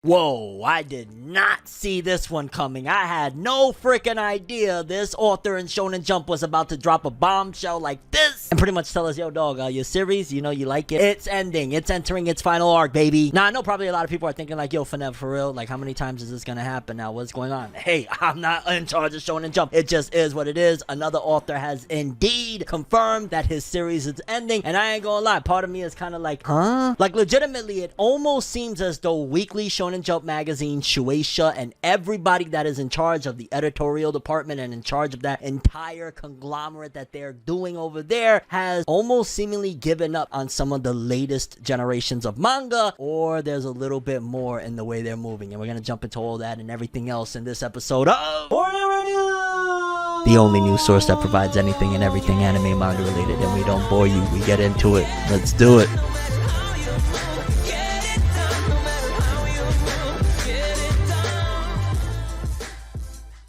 Whoa, I did not see this one coming. I had no freaking idea this author in Shonen Jump was about to drop a bombshell like this and pretty much tell us, yo dog, your series, you know you like it. It's ending. It's entering its final arc, baby. Now, I know probably a lot of people are thinking like, yo, for real, like how many times is this gonna happen now? What's going on? Hey, I'm not in charge of Shonen Jump. It just is what it is. Another author has indeed confirmed that his series is ending, and I ain't gonna lie, part of me is kind of like, huh? Like legitimately, it almost seems as though Weekly Shonen Jump magazine, Shueisha, and everybody that is in charge of the editorial department and in charge of that entire conglomerate that they're doing over there has almost seemingly given up on some of the latest generations of manga, or there's a little bit more in the way they're moving, and we're gonna jump into all that and everything else in this episode of FORNEVERNEWS, the only news source that provides anything and everything anime manga related, and we don't bore you, we get into it. Let's do it.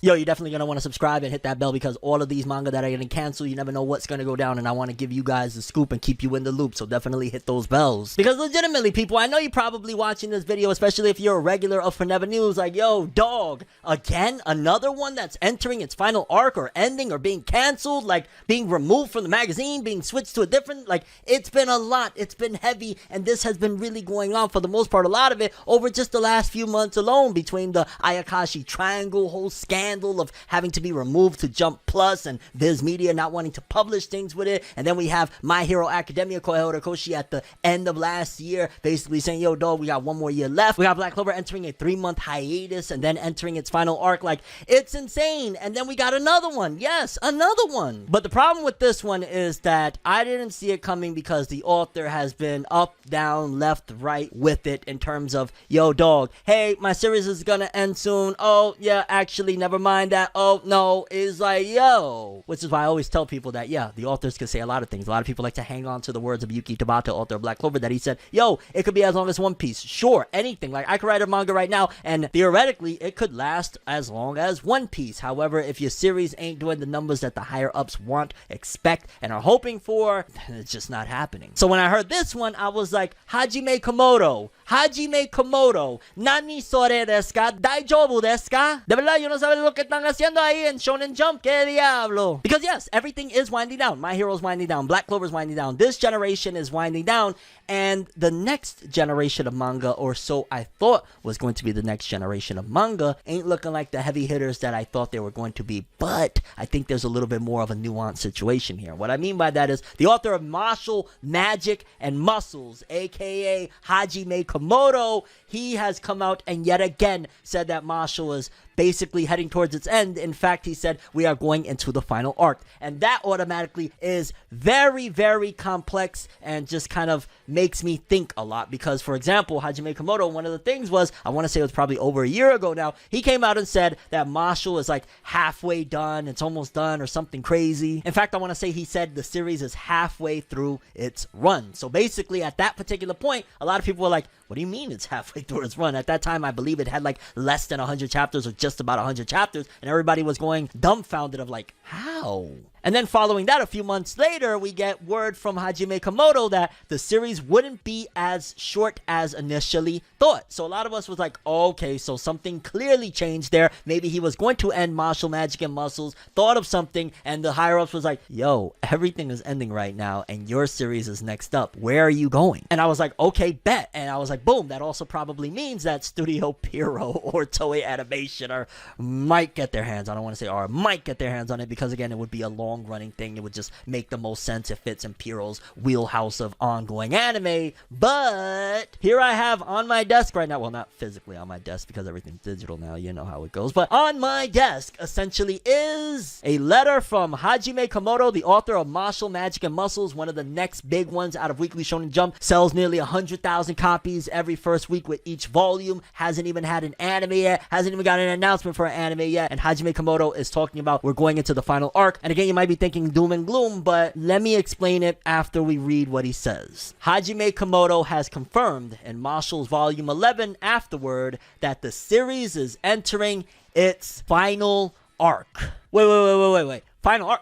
Yo, you're definitely going to want to subscribe and hit that bell because all of these manga that are getting canceled, you never know what's going to go down, and I want to give you guys the scoop and keep you in the loop, so definitely hit those bells. Because legitimately, people, I know you're probably watching this video, especially if you're a regular of FORNEVERNEWS, like, yo, dog, again, another one that's entering its final arc or ending or being canceled, like being removed from the magazine, being switched to a different, like, it's been a lot, it's been heavy, and this has been really going on for the most part, a lot of it, over just the last few months alone, between the Ayakashi Triangle whole scandal of having to be removed to Jump Plus and Viz Media not wanting to publish things with it, and then we have My Hero Academia Kohei Horikoshi at the end of last year basically saying, yo dog, we got one more year left. We got Black Clover entering a 3-month hiatus and then entering its final arc. Like, it's insane. And then we got another one. Yes, another one. But the problem with this one is that I didn't see it coming because the author has been up, down, left, right with it in terms of, yo dog, hey, my series is gonna end soon. Oh yeah, actually never mind that. Oh no, is like, yo, which is why I always tell people that, yeah, the authors can say a lot of things. A lot of people like to hang on to the words of Yuki Tabata, author of Black Clover, that he said, yo, it could be as long as One Piece. Sure, anything. Like, I could write a manga right now and theoretically it could last as long as One Piece. However, if your series ain't doing the numbers that the higher ups want, expect, and are hoping for, then it's just not happening. So when I heard this one, I was like, Hajime Komodo, nani sore desu ka? Daijoubu desu ka? De verdad, yo no sabe lo que están haciendo ahí en Shonen Jump, que diablo. Because yes, everything is winding down. My Hero's winding down, Black Clover's winding down, this generation is winding down, and the next generation of manga, or so I thought was going to be the next generation of manga, ain't looking like the heavy hitters that I thought they were going to be. But I think there's a little bit more of a nuanced situation here. What I mean by that is the author of Martial Magic and Muscles, aka Hajime Komodo, he has come out and yet again said that Martial is basically heading towards its end. In fact, he said we are going into the final arc, and that automatically is very, very complex and just kind of makes me think a lot. Because, for example, Hajime Komodo, one of the things was, I want to say it was probably over a year ago now, he came out and said that Martial is like halfway done, it's almost done, or something crazy. In fact, I want to say he said the series is halfway through its run. So basically, at that particular point, a lot of people were like, what do you mean it's halfway through its run? At that time, I believe it had like less than 100 chapters or just about 100 chapters, and everybody was going dumbfounded of like, how? And then following that, a few months later, we get word from Hajime Komodo that the series wouldn't be as short as initially thought. So a lot of us was like, okay, so something clearly changed there. Maybe he was going to end Martial Magic and Muscles, thought of something, and the higher-ups was like, yo, everything is ending right now, and your series is next up. Where are you going? And I was like, okay, bet. And I was like, boom, that also probably means that Studio Pierrot or Toei Animation might get their hands, I don't want to say are, might get their hands on it, because again, it would be a long-running thing. It would just make the most sense. It fits in Pierrot's wheelhouse of ongoing anime. But here I have on my desk right now, well, not physically on my desk because everything's digital now, you know how it goes, but on my desk essentially is a letter from Hajime Komodo, the author of Martial Magic and Muscles, one of the next big ones out of Weekly Shonen Jump. Sells nearly 100,000 copies every first week with each volume. Hasn't even had an anime yet. Hasn't even got an announcement for an anime yet. And Hajime Komodo is talking about we're going into the final arc. And again, you might be thinking doom and gloom, but let me explain it after we read what he says. Hajime Komodo has confirmed in Martial's Volume 11 afterward that the series is entering its final arc. Wait. Final arc?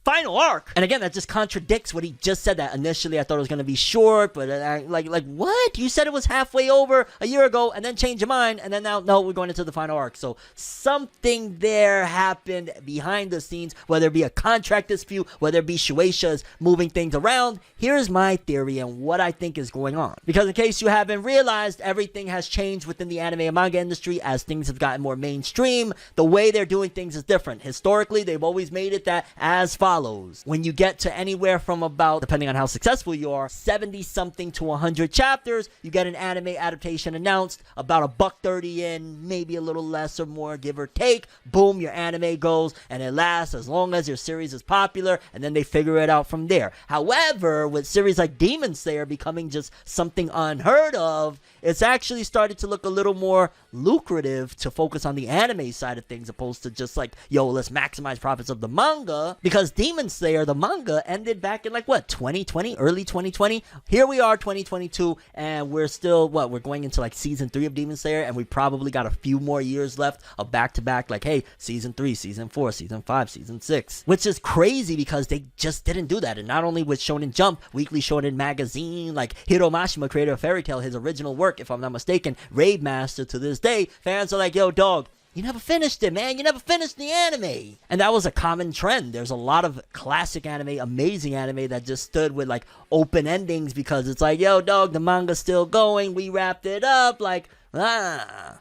final arc. And again, that just contradicts what he just said, that initially I thought it was going to be short, but like what? You said it was halfway over a year ago and then changed your mind, and then now, no, we're going into the final arc. So something there happened behind the scenes, whether it be a contract dispute, whether it be Shueisha's moving things around. Here's my theory and what I think is going on. Because in case you haven't realized, everything has changed within the anime and manga industry as things have gotten more mainstream. The way they're doing things is different. Historically, they've always made it that as follows. When you get to anywhere from about, depending on how successful you are, 70 something to 100 chapters, you get an anime adaptation announced, about $1.30 in, maybe a little less or more, give or take. Boom, your anime goes, and it lasts as long as your series is popular, and then they figure it out from there. However, with series like Demon Slayer becoming just something unheard of, it's actually started to look a little more lucrative to focus on the anime side of things, opposed to just like, yo, let's maximize profits of the manga. Because Demon Slayer, the manga, ended back in like what, 2020, early 2020. Here we are, 2022, and we're still, what, we're going into like season 3 of Demon Slayer, and we probably got a few more years left of back-to-back, like, hey, season 3, season 4, season 5, season 6, which is crazy because they just didn't do that. And not only with Shonen Jump, Weekly Shonen Magazine, like Hiro Mashima, creator of Fairy Tail, his original work, if I'm not mistaken, Raid Master, to this day, fans are like, yo, dog, you never finished it, man. You never finished the anime. And that was a common trend. There's a lot of classic anime, amazing anime that just stood with like open endings because it's like, yo, dog, the manga's still going. We wrapped it up. Like,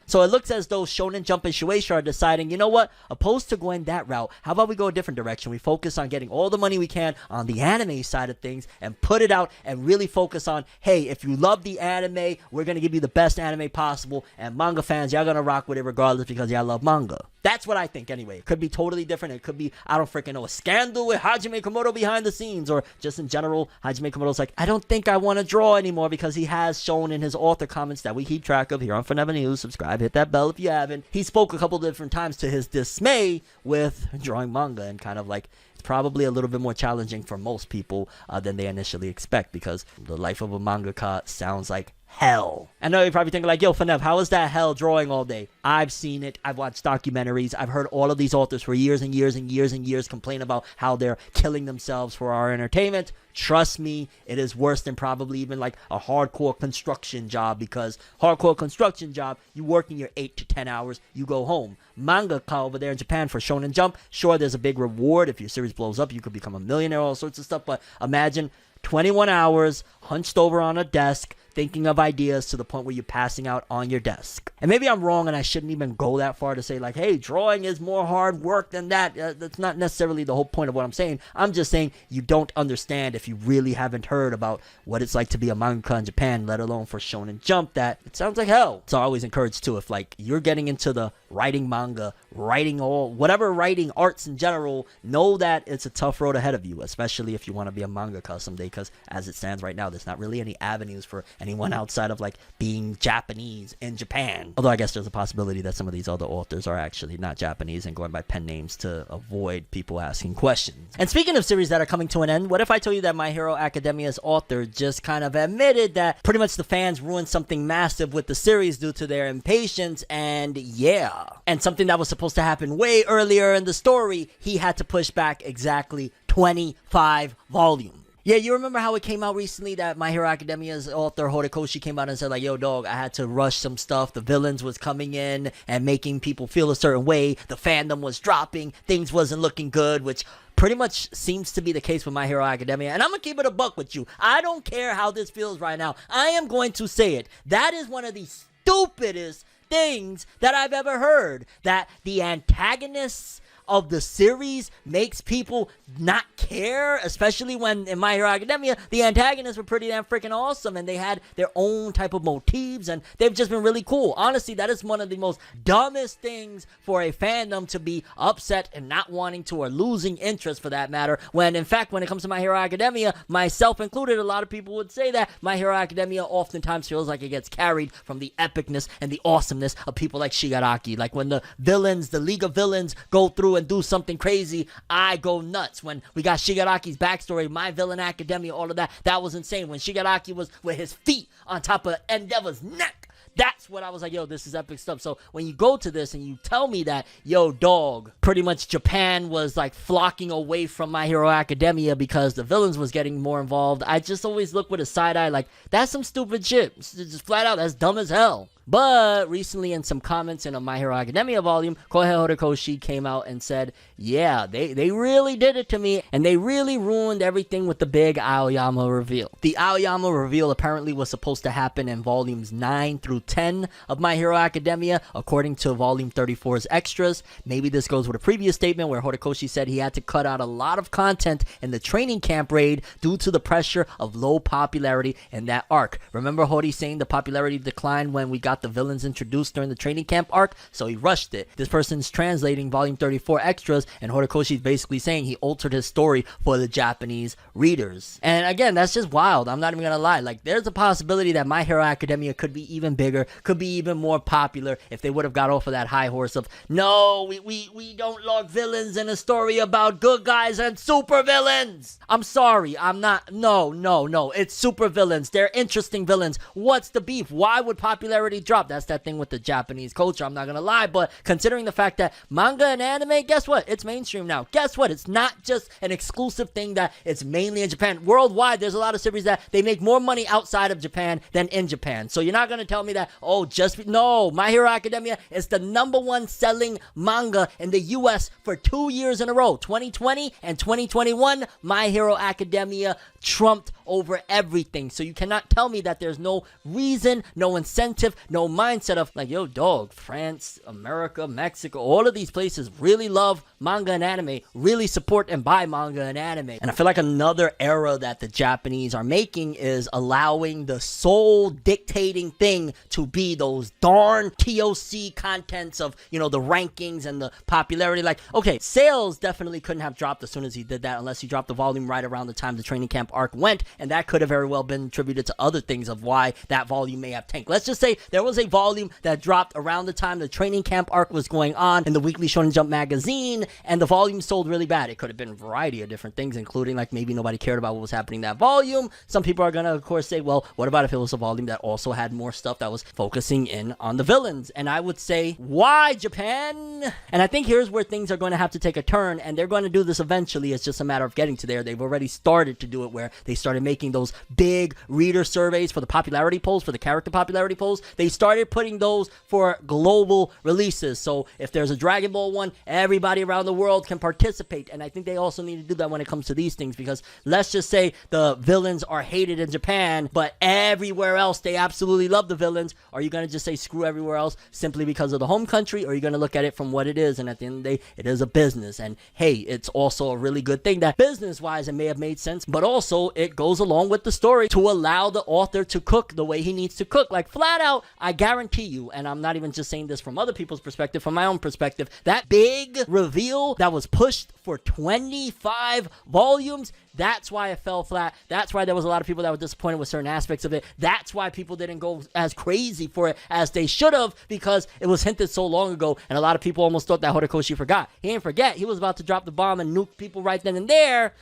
So it looks as though Shonen Jump and Shueisha are deciding, you know what, opposed to going that route, how about we go a different direction? We focus on getting all the money we can on the anime side of things and put it out and really focus on, hey, if you love the anime, we're going to give you the best anime possible, and manga fans, y'all going to rock with it regardless because y'all love manga. That's what I think anyway. It could be totally different. It could be, I don't freaking know, a scandal with Hajime Komodo behind the scenes, or just in general, Hajime Komodo's like, I don't think I want to draw anymore, because he has shown in his author comments that we keep track of here on Forever News. Subscribe, hit that bell if you haven't. He spoke a couple different times to his dismay with drawing manga, and kind of like, it's probably a little bit more challenging for most people than they initially expect, because the life of a mangaka sounds like hell. I know you're probably thinking like, yo, Fonev, how is that hell drawing all day? I've seen it. I've watched documentaries. I've heard all of these authors for years and years and years and years complain about how they're killing themselves for our entertainment. Trust me, it is worse than probably even like a hardcore construction job, because hardcore construction job, you work in your 8 to 10 hours, you go home. Mangaka over there in Japan for Shonen Jump, sure, there's a big reward. If your series blows up, you could become a millionaire, all sorts of stuff, but imagine 21 hours hunched over on a desk, thinking of ideas to the point where you're passing out on your desk. And maybe I'm wrong and I shouldn't even go that far to say like, hey, drawing is more hard work than that. That's not necessarily the whole point of what I'm saying. I'm just saying you don't understand if you really haven't heard about what it's like to be a mangaka in Japan, let alone for Shonen Jump, that it sounds like hell. So I always encourage too, if like you're getting into the writing manga, writing all, whatever writing arts in general, know that it's a tough road ahead of you, especially if you want to be a mangaka someday, because as it stands right now, there's not really any avenues for anyone outside of like being Japanese in Japan. Although I guess there's a possibility that some of these other authors are actually not Japanese and going by pen names to avoid people asking questions. And speaking of series that are coming to an end, what if I told you that My Hero Academia's author just kind of admitted that pretty much the fans ruined something massive with the series due to their impatience, and yeah. And something that was supposed to happen way earlier in the story, he had to push back exactly 25 volumes. Yeah, you remember how it came out recently that My Hero Academia's author Horikoshi came out and said like, yo dog, I had to rush some stuff. The villains was coming in and making people feel a certain way. The fandom was dropping. Things wasn't looking good, which pretty much seems to be the case with My Hero Academia. And I'm going to keep it a buck with you. I don't care how this feels right now. I am going to say it. That is one of the stupidest things that I've ever heard. That the antagonists of the series makes people not care, especially when in My Hero Academia the antagonists were pretty damn freaking awesome and they had their own type of motifs and they've just been really cool. Honestly, that is one of the most dumbest things for a fandom to be upset and not wanting to, or losing interest for that matter, when in fact when it comes to My Hero Academia, myself included, a lot of people would say that My Hero Academia oftentimes feels like it gets carried from the epicness and the awesomeness of people like Shigaraki. Like when the villains, the League of Villains, go through and do something crazy, I go nuts. When we got Shigaraki's backstory, My Villain Academia, all of that, that was insane. When Shigaraki was with his feet on top of Endeavor's neck, That's what I was like, yo, this is epic stuff. So when you go to this and you tell me that, yo, dog, pretty much Japan was like flocking away from My Hero Academia because the villains was getting more involved, I just always look with a side eye like, that's some stupid shit. Just flat out, that's dumb as hell. But recently in some comments in a My Hero Academia volume, Kohei Horikoshi came out and said, yeah, they really did it to me, and they really ruined everything with the big Aoyama reveal. The Aoyama reveal apparently was supposed to happen in volumes 9 through 10 of My Hero Academia, according to volume 34's extras. Maybe this goes with a previous statement where Horikoshi said he had to cut out a lot of content in the training camp raid due to the pressure of low popularity in that arc. Remember Hori saying the popularity declined when we got the villains introduced during the training camp arc, so he rushed it. This person's translating volume 34 extras, and Horikoshi's basically saying he altered his story for the Japanese readers. And again, that's just wild. I'm not even gonna lie. Like, there's a possibility that My Hero Academia could be even bigger, could be even more popular if they would have got off of that high horse of, no, we don't log villains in a story about good guys and super villains. I'm sorry, I'm not, no, it's super villains. They're interesting villains. What's the beef? Why would popularity drop? That's that thing with the Japanese culture, I'm not gonna lie. But considering the fact that manga and anime, guess what? It's mainstream now. Guess what? It's not just an exclusive thing that it's mainly in Japan. Worldwide, there's a lot of series that they make more money outside of Japan than in Japan. So you're not gonna tell me that, oh, no, My Hero Academia is the #1 selling manga in the US for 2 years in a row. 2020 and 2021, My Hero Academia trumped over everything. So you cannot tell me that there's no reason, no incentive, no mindset of like, yo, dog, France, America, Mexico, all of these places really love manga and anime, really support and buy manga and anime. And I feel like another error that the Japanese are making is allowing the sole dictating thing to be those darn TOC contents of, you know, the rankings and the popularity. Like, okay, sales definitely couldn't have dropped as soon as he did that unless he dropped the volume right around the time the training camp arc went, and that could have very well been attributed to other things of why that volume may have tanked. Let's just say there was a volume that dropped around the time the training camp arc was going on in the Weekly Shonen Jump magazine, and the volume sold really bad. It could have been a variety of different things, including like maybe nobody cared about what was happening in that volume. Some people are gonna, of course, say, well, what about if it was a volume that also had more stuff that was focusing in on the villains? And I would say, why, Japan? And I think here's where things are going to have to take a turn, and they're going to do this eventually. It's just a matter of getting to there. They've already started to do it, where they started making those big reader surveys for the popularity polls, for the character popularity polls. They started putting those for global releases. So if there's a Dragon Ball one, everybody around the world can participate. And I think they also need to do that when it comes to these things, because let's just say the villains are hated in Japan, but everywhere else they absolutely love the villains. Are you going to just say screw everywhere else simply because of the home country? Or are you going to look at it from what it is? And at the end of the day, it is a business. And hey, it's also a really good thing that business-wise it may have made sense, but also it goes along with the story to allow the author to cook the way he needs to cook. Like, flat out, I guarantee you, and I'm not even just saying this from other people's perspective, from my own perspective, that big reveal that was pushed for 25 volumes, that's why it fell flat. That's why there was a lot of people that were disappointed with certain aspects of it. That's why people didn't go as crazy for it as they should have, because it was hinted so long ago, and a lot of people almost thought that Horikoshi forgot. He didn't forget. He was about to drop the bomb and nuke people right then and there.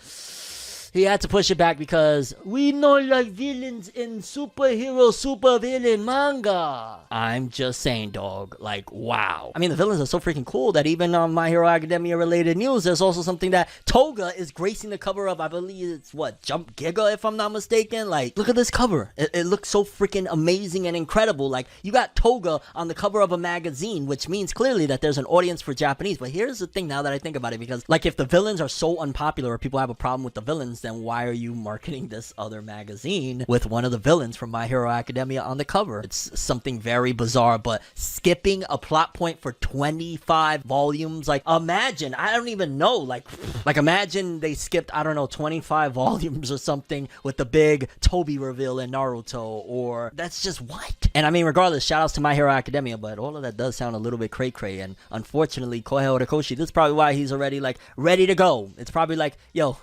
He had to push it back because we don't like villains in superhero, supervillain manga. I'm just saying, dog. Like, wow. I mean, the villains are so freaking cool that even on My Hero Academia related news, there's also something that Toga is gracing the cover of. I believe it's what, Jump Giga, if I'm not mistaken. Like, look at this cover. It looks so freaking amazing and incredible. Like, you got Toga on the cover of a magazine, which means clearly that there's an audience for Japanese. But here's the thing now that I think about it, because like, if the villains are so unpopular or people have a problem with the villains, then why are you marketing this other magazine with one of the villains from My Hero Academia on the cover? It's something very bizarre. But skipping a plot point for 25 volumes, like, imagine, I don't even know, like imagine they skipped, I don't know, 25 volumes or something with the big Toby reveal in Naruto, or that's just what? And I mean, regardless, shout outs to My Hero Academia, but all of that does sound a little bit cray-cray, and unfortunately, Kohei Horikoshi, this is probably why he's already like ready to go. It's probably like, yo,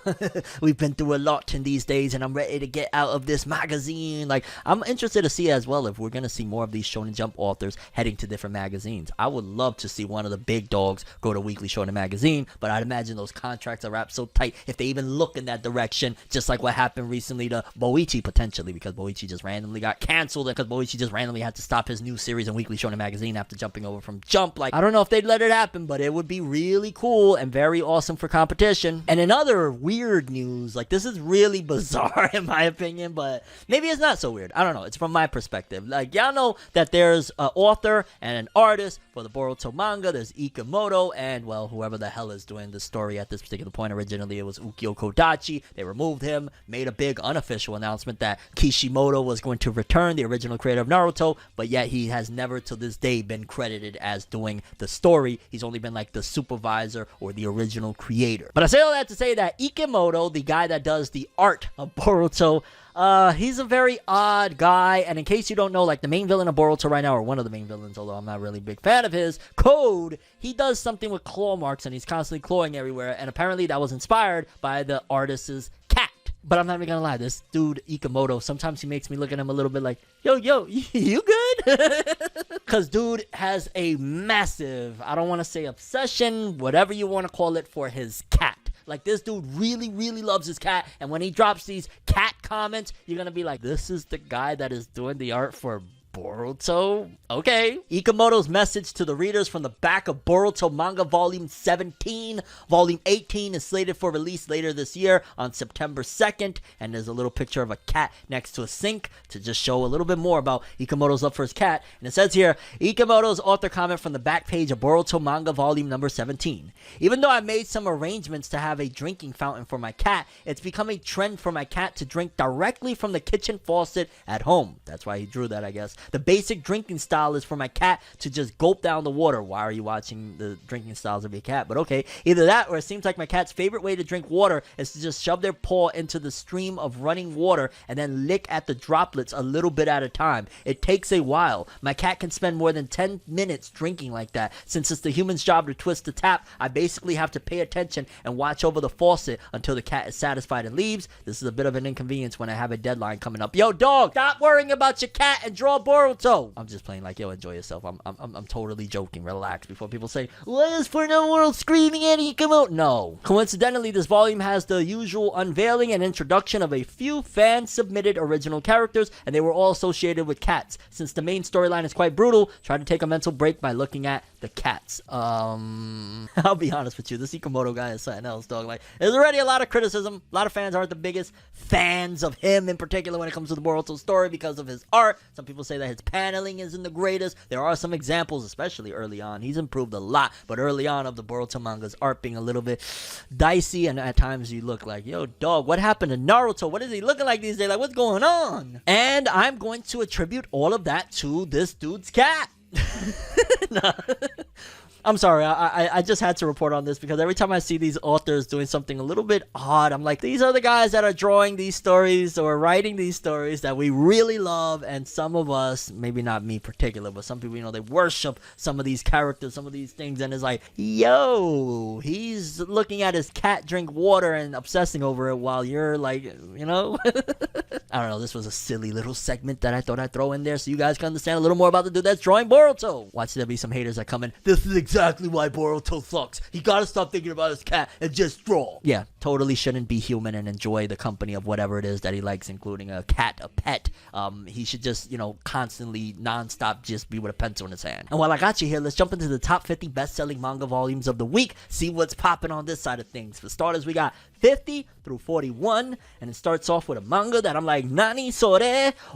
we've been been through a lot in these days, and I'm ready to get out of this magazine. Like, I'm interested to see as well if we're going to see more of these Shonen Jump authors heading to different magazines. I would love to see one of the big dogs go to Weekly Shonen Magazine, but I'd imagine those contracts are wrapped so tight if they even look in that direction, just like what happened recently to Boichi, potentially, because Boichi just randomly got canceled, because Boichi just randomly had to stop his new series in Weekly Shonen Magazine after jumping over from Jump. Like, I don't know if they'd let it happen, but it would be really cool and very awesome for competition. And in other weird news, like, this is really bizarre in my opinion, but maybe it's not so weird. I don't know. It's from my perspective. Like, y'all know that there's an author and an artist for the Boruto manga. There's Ikemoto and, well, whoever the hell is doing the story at this particular point. Originally, it was Ukyo Kodachi. They removed him, made a big unofficial announcement that Kishimoto was going to return, the original creator of Naruto, but yet he has never to this day been credited as doing the story. He's only been like the supervisor or the original creator. But I say all that to say that Ikemoto, the guy that does the art of Boruto, he's a very odd guy, and in case you don't know, like, the main villain of Boruto right now, or one of the main villains, although I'm not really a big fan of his, Code, he does something with claw marks, and he's constantly clawing everywhere, and apparently that was inspired by the artist's cat. But I'm not even gonna lie, this dude, Ikemoto, sometimes he makes me look at him a little bit like, yo, you good? Because dude has a massive, I don't want to say obsession, whatever you want to call it, for his cat. Like, this dude really, really loves his cat, and when he drops these cat comments, you're gonna be like, this is the guy that is doing the art for Boruto? Okay. Ikemoto's message to the readers from the back of Boruto manga volume 17. Volume 18 is slated for release later this year on September 2nd, and there's a little picture of a cat next to a sink to just show a little bit more about Ikemoto's love for his cat. And it says here, Ikemoto's author comment from the back page of Boruto manga volume number 17. Even though I made some arrangements to have a drinking fountain for my cat, it's become a trend for my cat to drink directly from the kitchen faucet at home. That's why he drew that, I guess. The basic drinking style is for my cat to just gulp down the water. Why are you watching the drinking styles of your cat? But okay, either that or it seems like my cat's favorite way to drink water is to just shove their paw into the stream of running water and then lick at the droplets a little bit at a time. It takes a while. My cat can spend more than 10 minutes drinking like that. Since it's the human's job to twist the tap, I basically have to pay attention and watch over the faucet until the cat is satisfied and leaves. This is a bit of an inconvenience when I have a deadline coming up. Yo, dog, stop worrying about your cat and draw Boruto. I'm just playing, like, yo, enjoy yourself. I'm totally joking. Relax before people say, why is FORNEVERWORLD screaming at Ikemoto? No. Coincidentally, this volume has the usual unveiling and introduction of a few fan-submitted original characters, and they were all associated with cats. Since the main storyline is quite brutal, try to take a mental break by looking at the cats. I'll be honest with you, this Ikemoto guy is something else, dog. Like, there's already a lot of criticism. A lot of fans aren't the biggest fans of him in particular when it comes to the Boruto story because of his art. Some people say that his paneling isn't the greatest. There are some examples, especially early on. He's improved a lot, but early on of the Boruto manga's art being a little bit dicey, and at times you look like, yo, dog, what happened to Naruto? What is he looking like these days? Like, what's going on? And I'm going to attribute all of that to this dude's cat. Nah. I'm sorry, I just had to report on this because every time I see these authors doing something a little bit odd, I'm like, these are the guys that are drawing these stories or writing these stories that we really love, and some of us, maybe not me particular, but some people, you know, they worship some of these characters, some of these things, and it's like, yo, he's looking at his cat drink water and obsessing over it while you're like, you know? I don't know, this was a silly little segment that I thought I'd throw in there so you guys can understand a little more about the dude that's drawing Boruto. Watch there be some haters that come in, this is exactly why Boruto sucks. He gotta stop thinking about his cat and just draw. Yeah, totally shouldn't be human and enjoy the company of whatever it is that he likes, including a cat, a pet. He should just, you know, constantly, non-stop, just be with a pencil in his hand. And while I got you here, let's jump into the top 50 best-selling manga volumes of the week. See what's popping on this side of things. For starters, we got 50 through 41, and it starts off with a manga that I'm like, Nani sore?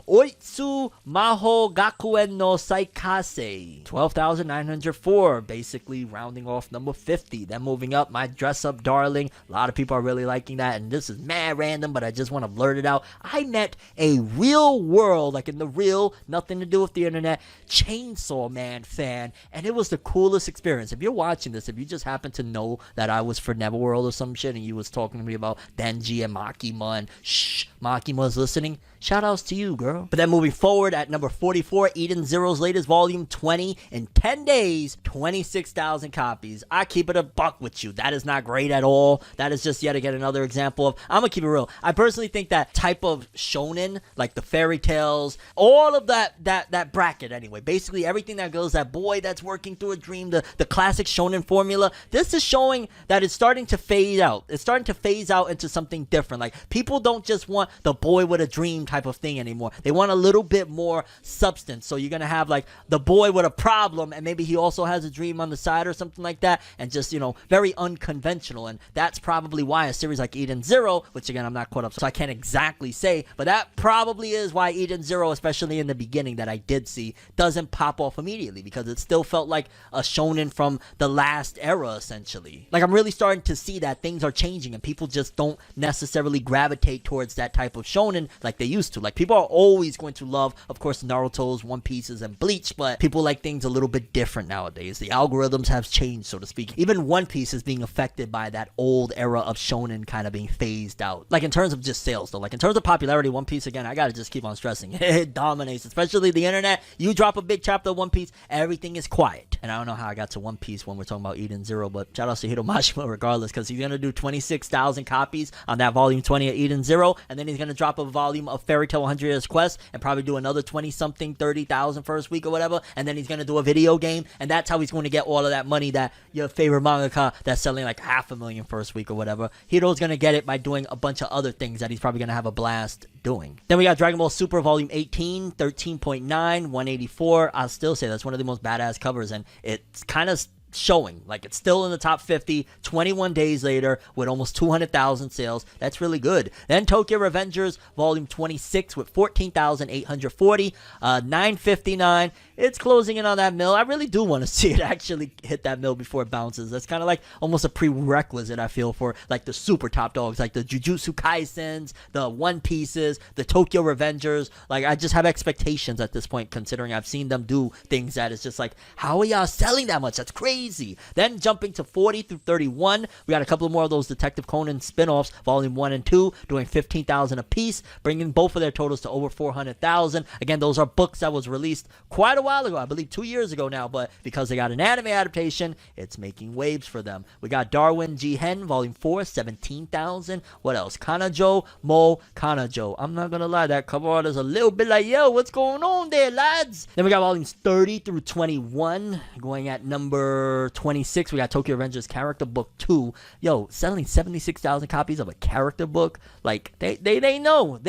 Oitsu Maho Gakuen no Saikase. 12,904, basically rounding off number 50. Then moving up, My Dress Up Darling. A lot of people are really liking that, and this is mad random, but I just want to blurt it out. I met a real world, like in the real, nothing to do with the internet, Chainsaw Man fan, and it was the coolest experience. If you're watching this, if you just happen to know that I was ForneverWorld or some shit, and you was talking to me about Denji and Makima, and shh, Makima's listening, shout outs to you, girl. But then moving forward at number 44, Eden Zero's latest volume 20 in 10 days, 26,000 copies. I keep it a buck with you. That is not great at all. That is just yet again another example of, I'm gonna keep it real. I personally think that type of shonen, like the fairy tales, all of that bracket anyway, basically everything that goes, that boy that's working through a dream, the classic shonen formula, this is showing that it's starting to fade out. It's starting to phase out into something different. Like, people don't just want the boy with a dream type of thing anymore. They want a little bit more substance. So you're gonna have like the boy with a problem, and maybe he also has a dream on the side or something like that, and just, you know, very unconventional. And that's probably why a series like Eden Zero, which again I'm not caught up, so I can't exactly say, but that probably is why Eden Zero, especially in the beginning that I did see, doesn't pop off immediately, because it still felt like a shonen from the last era essentially. Like, I'm really starting to see that things are changing and people just don't necessarily gravitate towards that type of shonen like they used to. Like, people are always going to love, of course, Naruto's, One Piece's, and Bleach, but people like things a little bit different nowadays. The algorithms have changed, so to speak. Even One Piece is being affected by that old era of shonen kind of being phased out. Like, in terms of just sales though, like in terms of popularity, One Piece, again, I gotta just keep on stressing, it dominates, especially the internet. You drop a big chapter of One Piece, everything is quiet. And I don't know how I got to One Piece when we're talking about Eden Zero, but shout out to Hiro Mashima regardless, because he's gonna do 26,000 copies on that volume 20 of Eden Zero, and then he's gonna drop a volume of Fairy Tail 100 Years Quest and probably do another 20 something, 30,000 first week or whatever, and then he's gonna do a video game, and that's how he's going to get all of that money that your favorite mangaka that's selling like 500,000 first week or whatever. Hiro's gonna get it by doing a bunch of other things that he's probably gonna have a blast doing. Then we got Dragon Ball Super volume 18, 13.9, 184. I'll still say that's one of the most badass covers, and it's kind of showing like it's still in the top 50 21 days later with almost 200,000 sales. That's really good. Then Tokyo Revengers volume 26 with 14,840, 959. It's closing in on that mill. I really do want to see it actually hit that mill before it bounces. That's kind of like almost a prerequisite, I feel, for like the super top dogs, like the Jujutsu Kaisens, the One Pieces, the Tokyo Revengers. Like, I just have expectations at this point, considering I've seen them do things that is just like, how are y'all selling that much? That's crazy. Then jumping to 40 through 31, we got a couple more of those Detective Conan spin-offs, volume 1 and 2, doing 15,000 a piece, bringing both of their totals to over 400,000. Again, those are books that was released quite a while ago, I believe 2 years ago now, but because they got an anime adaptation, it's making waves for them. We got Darwin G. Hen, volume 4, 17,000. What else? Kanajo Mo Kanajo. I'm not gonna lie, that cover art is a little bit like, yo, what's going on there, lads? Then we got volumes 30 through 21. Going at number 26, we got Tokyo Revengers Character Book 2. Yo, selling 76,000 copies of a character book. Like, they know.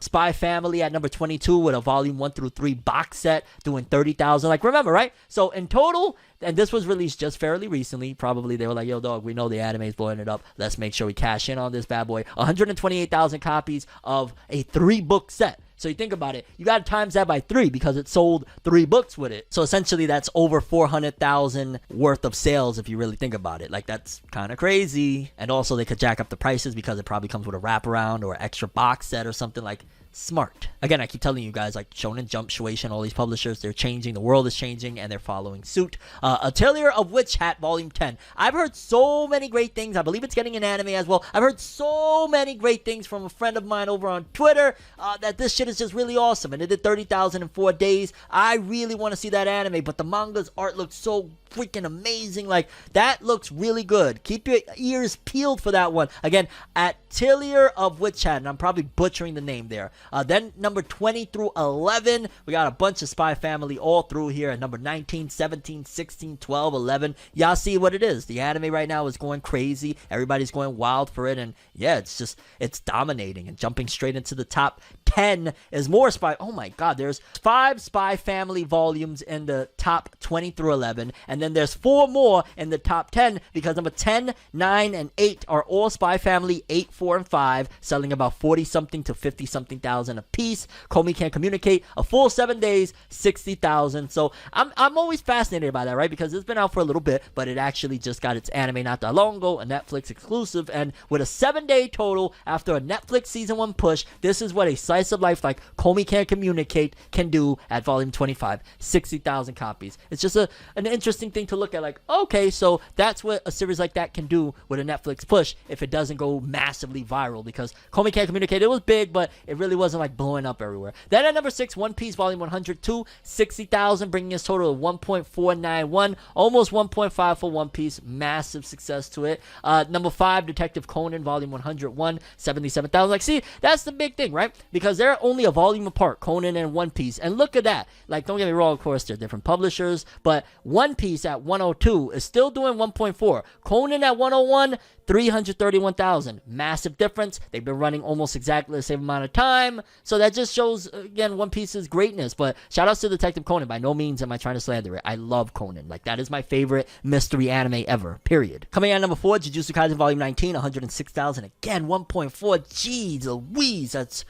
Spy Family at number 22 with a volume 1 through 3 box set doing 30,000. Like, remember, right? So in total, and this was released just fairly recently, probably they were like, yo, dog, we know the anime is blowing it up, let's make sure we cash in on this bad boy. 128,000 copies of a 3-book set. So you think about it, you got to times that by 3 because it sold 3 books with it. So essentially that's over 400,000 worth of sales if you really think about it. Like, that's kind of crazy. And also they could jack up the prices because it probably comes with a wraparound or extra box set or something. Like, smart. Again, I keep telling you guys, like Shonen Jump, Shueisha, all these publishers, they're changing, the world is changing, and they're following suit. Atelier of Witch Hat volume 10. I've heard so many great things. I believe it's getting an anime as well. I've heard so many great things from a friend of mine over on Twitter that this shit is just really awesome, and it did 30,000 in 4 days. I really want to see that anime, but the manga's art looks so freaking amazing. Like, that looks really good. Keep your ears peeled for that one. Again, Atelier of Witch Hat, and I'm probably butchering the name there. Then number 20 through 11, we got a bunch of Spy Family all through here at number 19, 17, 16, 12, 11. Y'all see what it is. The anime right now is going crazy. Everybody's going wild for it, and yeah, it's dominating and jumping straight into the top 10 is more Spy. Oh my god, there's 5 Spy Family volumes in the top 20 through 11, and then there's 4 more in the top 10 because number 10, 9, and 8 are all Spy Family 8, 4, and 5, selling about 40 something to 50 something thousand a piece. Komi Can't Communicate, a full 7 days, 60,000. So I'm always fascinated by that, right? Because it's been out for a little bit, but it actually just got its anime not that long ago, a Netflix exclusive, and with a 7-day total after a Netflix season 1 push, this is what a slice of life like Komi Can't Communicate can do at volume 25, 60,000 copies. It's just an interesting interesting thing to look at. Like, okay, so that's what a series like that can do with a Netflix push if it doesn't go massively viral, because Komi Can't Communicate, it was big, but it really wasn't like blowing up everywhere. Then at number 6, One Piece Volume 102, 60,000, bringing its total of 1.491, almost 1.5 for One Piece. Massive success to it. Number 5, Detective Conan Volume 101, 77,000. Like, see, that's the big thing, right? Because they're only a volume apart, Conan and One Piece. And look at that. Like, don't get me wrong, of course, they're different publishers, but One Piece at 102 is still doing 1.4. Conan at 101, 331,000. Massive difference. They've been running almost exactly the same amount of time. So that just shows, again, One Piece's greatness. But shout outs to Detective Conan. By no means am I trying to slander it. I love Conan. Like, that is my favorite mystery anime ever. Period. Coming in at number 4, Jujutsu Kaisen Volume 19, 106,000. Again, 1.4. Jeez Louise. That's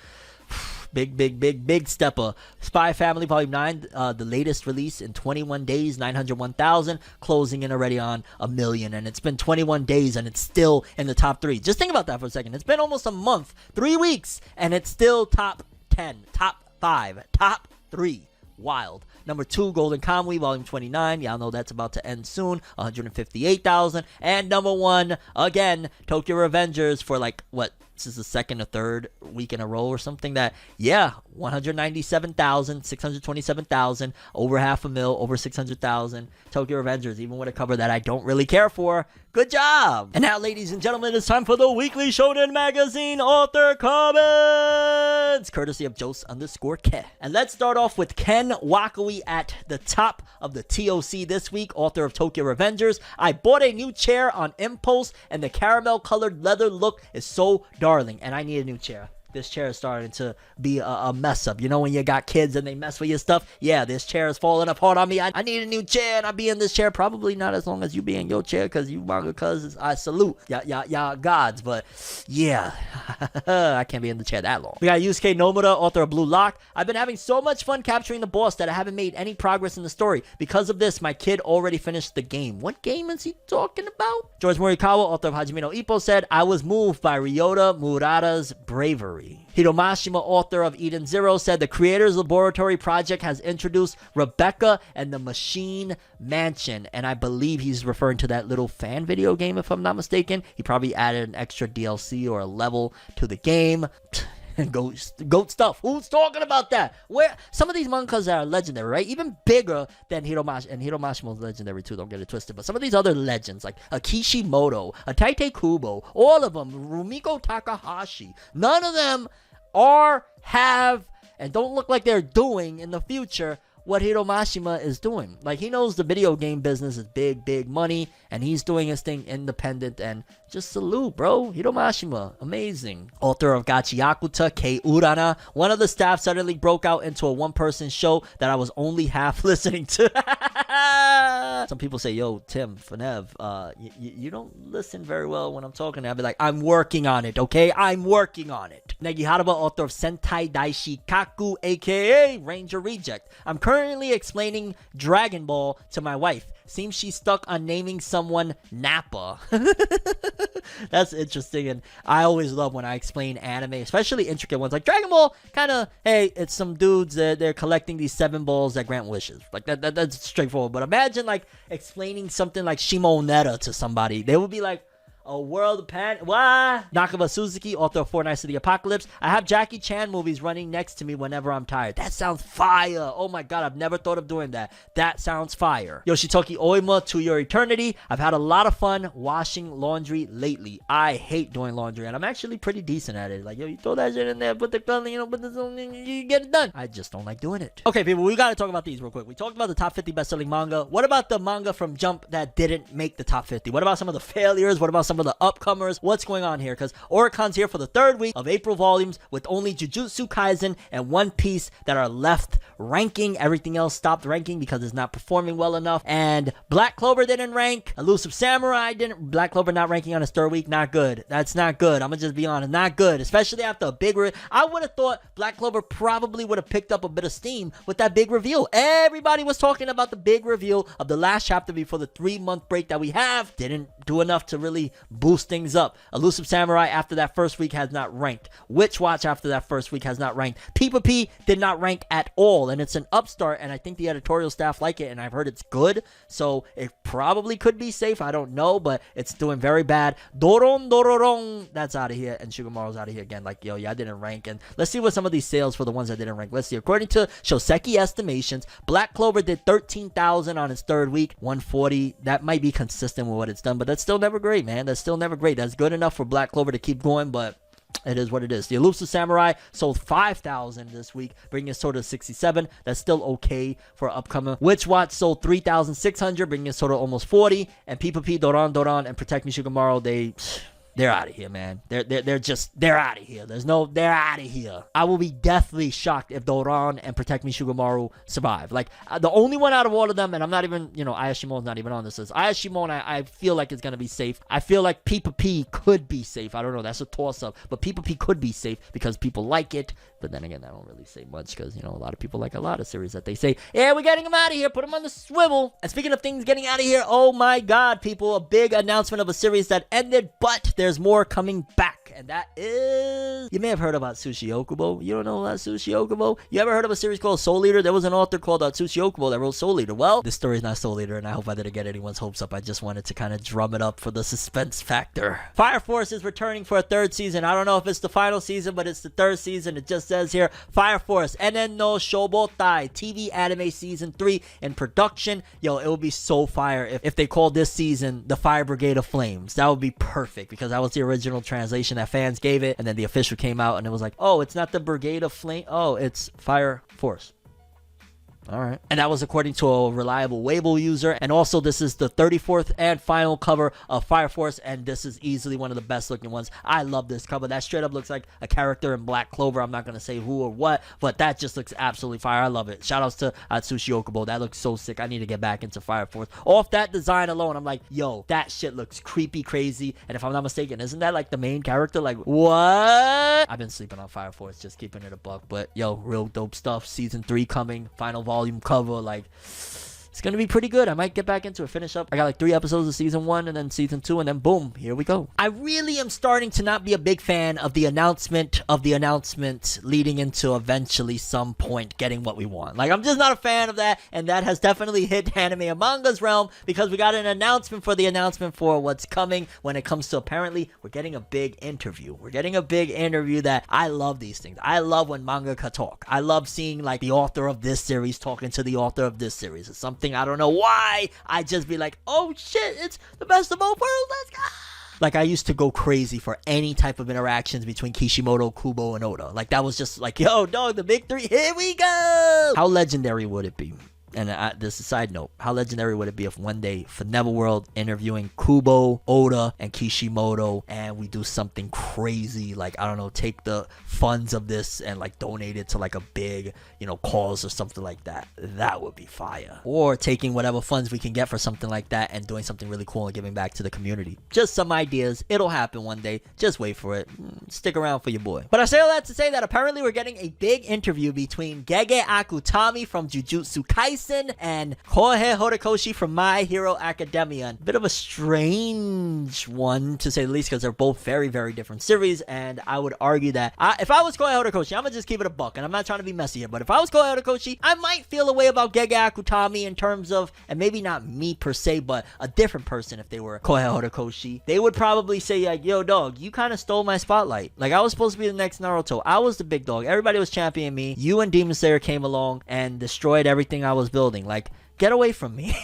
big stepper. Spy Family Volume 9, the latest release in 21 days, 901,000, closing in already on 1 million, and it's been 21 days and it's still in the top 3. Just think about that for a second. It's been almost a month, 3 weeks, and it's still top 10, top 5, top 3. Wild. Number 2, Golden Kamuy Volume 29. Y'all know that's about to end soon. 158,000. And number 1, again, Tokyo Revengers for like, what? This is the second or third week in a row or something that, yeah, 197,000, 627,000, over half a mil, over 600,000. Tokyo Revengers, even with a cover that I don't really care for. Good job! And now, ladies and gentlemen, it's time for the weekly Shonen Magazine author comments, courtesy of Jose_Ke. And let's start off with Ken Wakui at the top of the TOC this week, author of Tokyo Revengers. I bought a new chair on impulse, and the caramel-colored leather look is so darling, and I need a new chair. This chair is starting to be a mess up. You know when you got kids and they mess with your stuff? Yeah, this chair is falling apart on me. I need a new chair, and I'll be in this chair. Probably not as long as you be in your chair, because you manga cuz I salute. Y'all gods, but yeah. I can't be in the chair that long. We got Yusuke Nomura, author of Blue Lock. I've been having so much fun capturing the boss that I haven't made any progress in the story. Because of this, my kid already finished the game. What game is he talking about? George Morikawa, author of Hajime no Ippo, said, I was moved by Ryota Murata's bravery. Hiromashima, author of Eden Zero, said the creator's laboratory project has introduced Rebecca and the Machine Mansion, and I believe he's referring to that little fan video game, if I'm not mistaken. He probably added an extra DLC or a level to the game. And goat stuff. Who's talking about that? Where some of these mangas are legendary, right? Even bigger than Hiromashi, and Hiromashima's legendary too, don't get it twisted. But some of these other legends, like a Kishimoto, a Taite Kubo, all of them, Rumiko Takahashi, none of them have, and don't look like they're doing in the future what Hiromashima is doing. Like, he knows the video game business is big money, and he's doing his thing independent, and just salute, bro. Hiromashima, amazing. Author of Gachiakuta, Kei Urana. One of the staff suddenly broke out into a one-person show that I was only half listening to. Some people say, yo, Tim, Fornev, you don't listen very well when I'm talking. I'll be like, I'm working on it, okay? I'm working on it. Negi Haraba, author of Sentai Daishi Kaku, aka Ranger Reject. I'm currently explaining Dragon Ball to my wife. Seems she's stuck on naming someone Nappa. That's interesting, and I always love when I explain anime, especially intricate ones. Like Dragon Ball, kind of, hey, it's some dudes that they're collecting these 7 balls that grant wishes. Like, that's straightforward. But imagine, like, explaining something like Shimoneta to somebody. They would be like, a world of panic. What? Nakaba Suzuki, author of Four Nights of the Apocalypse. I have Jackie Chan movies running next to me whenever I'm tired. That sounds fire. Oh my god, I've never thought of doing that. That sounds fire. Yoshitoki Oima, To Your Eternity. I've had a lot of fun washing laundry lately. I hate doing laundry, and I'm actually pretty decent at it. Like, yo, you throw that shit in there, put the color, you know, put this on, you get it done. I just don't like doing it. Okay, people, we gotta talk about these real quick. We talked about the top 50 best-selling manga. What about the manga from Jump that didn't make the top 50? What about some of the failures? What about some of the upcomers? What's going on here? Because Oricon's here for the 3rd week of April volumes with only Jujutsu Kaisen and One Piece that are left ranking. Everything else stopped ranking because it's not performing well enough. And Black Clover didn't rank. Elusive Samurai didn't. Black Clover not ranking on his 3rd week. Not good. That's not good. I'm gonna just be honest. Not good. Especially after a big I would have thought Black Clover probably would have picked up a bit of steam with that big reveal. Everybody was talking about the big reveal of the last chapter before the 3-month break that we have. Didn't do enough to really boost things up. Elusive Samurai after that first week has not ranked. Witch Watch after that first week has not ranked. P did not rank at all, and it's an upstart, and I think the editorial staff like it, and I've heard it's good, so it probably could be safe. I don't know, but it's doing very bad. Dororong, that's out of here, and Shugamaru's out of here again. Like, yo, yeah, I didn't rank, and let's see what some of these sales for the ones that didn't rank. Let's see. According to Shoseki estimations, Black Clover did 13,000 on its third week, 140. That might be consistent with what it's done, but that's still never great, man. That's still never great. That's good enough for Black Clover to keep going, but it is what it is. The Elusive Samurai sold 5,000 this week, bringing its total to 67. That's still okay for upcoming. Witch Watch sold 3,600, bringing its total to almost 40. And P, Doran, and Protect Me Shugamaru, they're out of here, man. They're out of here. They're out of here. I will be deathly shocked if Doran and Protect Me Shugamaru survive. Like, the only one out of all of them, and I'm not even, Ayashimo's not even on this list. Ayashimo, I feel like it's going to be safe. I feel like P could be safe. I don't know. That's a toss-up. But P could be safe because people like it. But then again, I don't really say much because, a lot of people like a lot of series that they say, yeah, we're getting them out of here. Put them on the swivel. And speaking of things getting out of here, oh my God, people, a big announcement of a series that ended, but there's more coming back. And that is, you may have heard about Sushi Okubo. You don't know about Sushi Okubo? You ever heard of a series called Soul Eater? There was an author called Sushi Okubo that wrote Soul Eater. Well, this story is not Soul Eater, and I hope I didn't get anyone's hopes up. I just wanted to kind of drum it up for the suspense factor. Fire Force is returning for a third season. I don't know if it's the final season, but it's the third season. It just says here, Fire Force, Enen no Shobotai, TV anime season 3 in production. Yo, it would be so fire if they called this season the Fire Brigade of Flames. That would be perfect because that was the original translation that fans gave it, and then the official came out and it was like, oh, it's not the Brigade of Flame, oh, it's Fire Force. All right. And that was according to a reliable Weibo user. And also, this is the 34th and final cover of Fire Force. And this is easily one of the best looking ones. I love this cover. That straight up looks like a character in Black Clover. I'm not going to say who or what, but that just looks absolutely fire. I love it. Shout outs to Atsushi Okubo. That looks so sick. I need to get back into Fire Force. Off that design alone, I'm like, yo, that shit looks creepy, crazy. And if I'm not mistaken, isn't that like the main character? Like, what? I've been sleeping on Fire Force, just keeping it a buck. But yo, real dope stuff. Season 3 coming. Final volume cover, like, it's gonna be pretty good. I might get back into it, finish up. I got like 3 episodes of season 1 and then season 2, and then boom, here we go. I really am starting to not be a big fan of the announcement leading into eventually some point getting what we want. Like, I'm just not a fan of that, and that has definitely hit anime and manga's realm because we got an announcement for what's coming when it comes to, apparently, we're getting a big interview. We're getting a big interview. That I love these things. I love when mangaka talk. I love seeing like the author of this series talking to the author of this series. It's something I don't know why. I just be like, oh shit, it's the best of both worlds. Let's go. Like, I used to go crazy for any type of interactions between Kishimoto, Kubo, and Oda. Like, that was just like, yo, dog, the big 3, here we go. How legendary would it be? And this is a side note. How legendary would it be if one day ForneverWorld interviewing Kubo, Oda, and Kishimoto, and we do something crazy, like, I don't know, take the funds of this and like donate it to like a big, cause or something like that. That would be fire. Or taking whatever funds we can get for something like that and doing something really cool and giving back to the community. Just some ideas. It'll happen one day. Just wait for it. Stick around for your boy. But I say all that to say that apparently we're getting a big interview between Gege Akutami from Jujutsu Kaisen and Kohei Horikoshi from My Hero Academia. A bit of a strange one, to say the least, because they're both very, very different series, and I would argue that if I was Kohei Horikoshi, I'm gonna just keep it a buck, and I'm not trying to be messy here, but if I was Kohei Horikoshi, I might feel a way about Gege Akutami in terms of, and maybe not me per se, but a different person if they were Kohei Horikoshi. They would probably say, like, yo, dog, you kind of stole my spotlight. Like, I was supposed to be the next Naruto. I was the big dog. Everybody was championing me. You and Demon Slayer came along and destroyed everything I was building. Like, get away from me.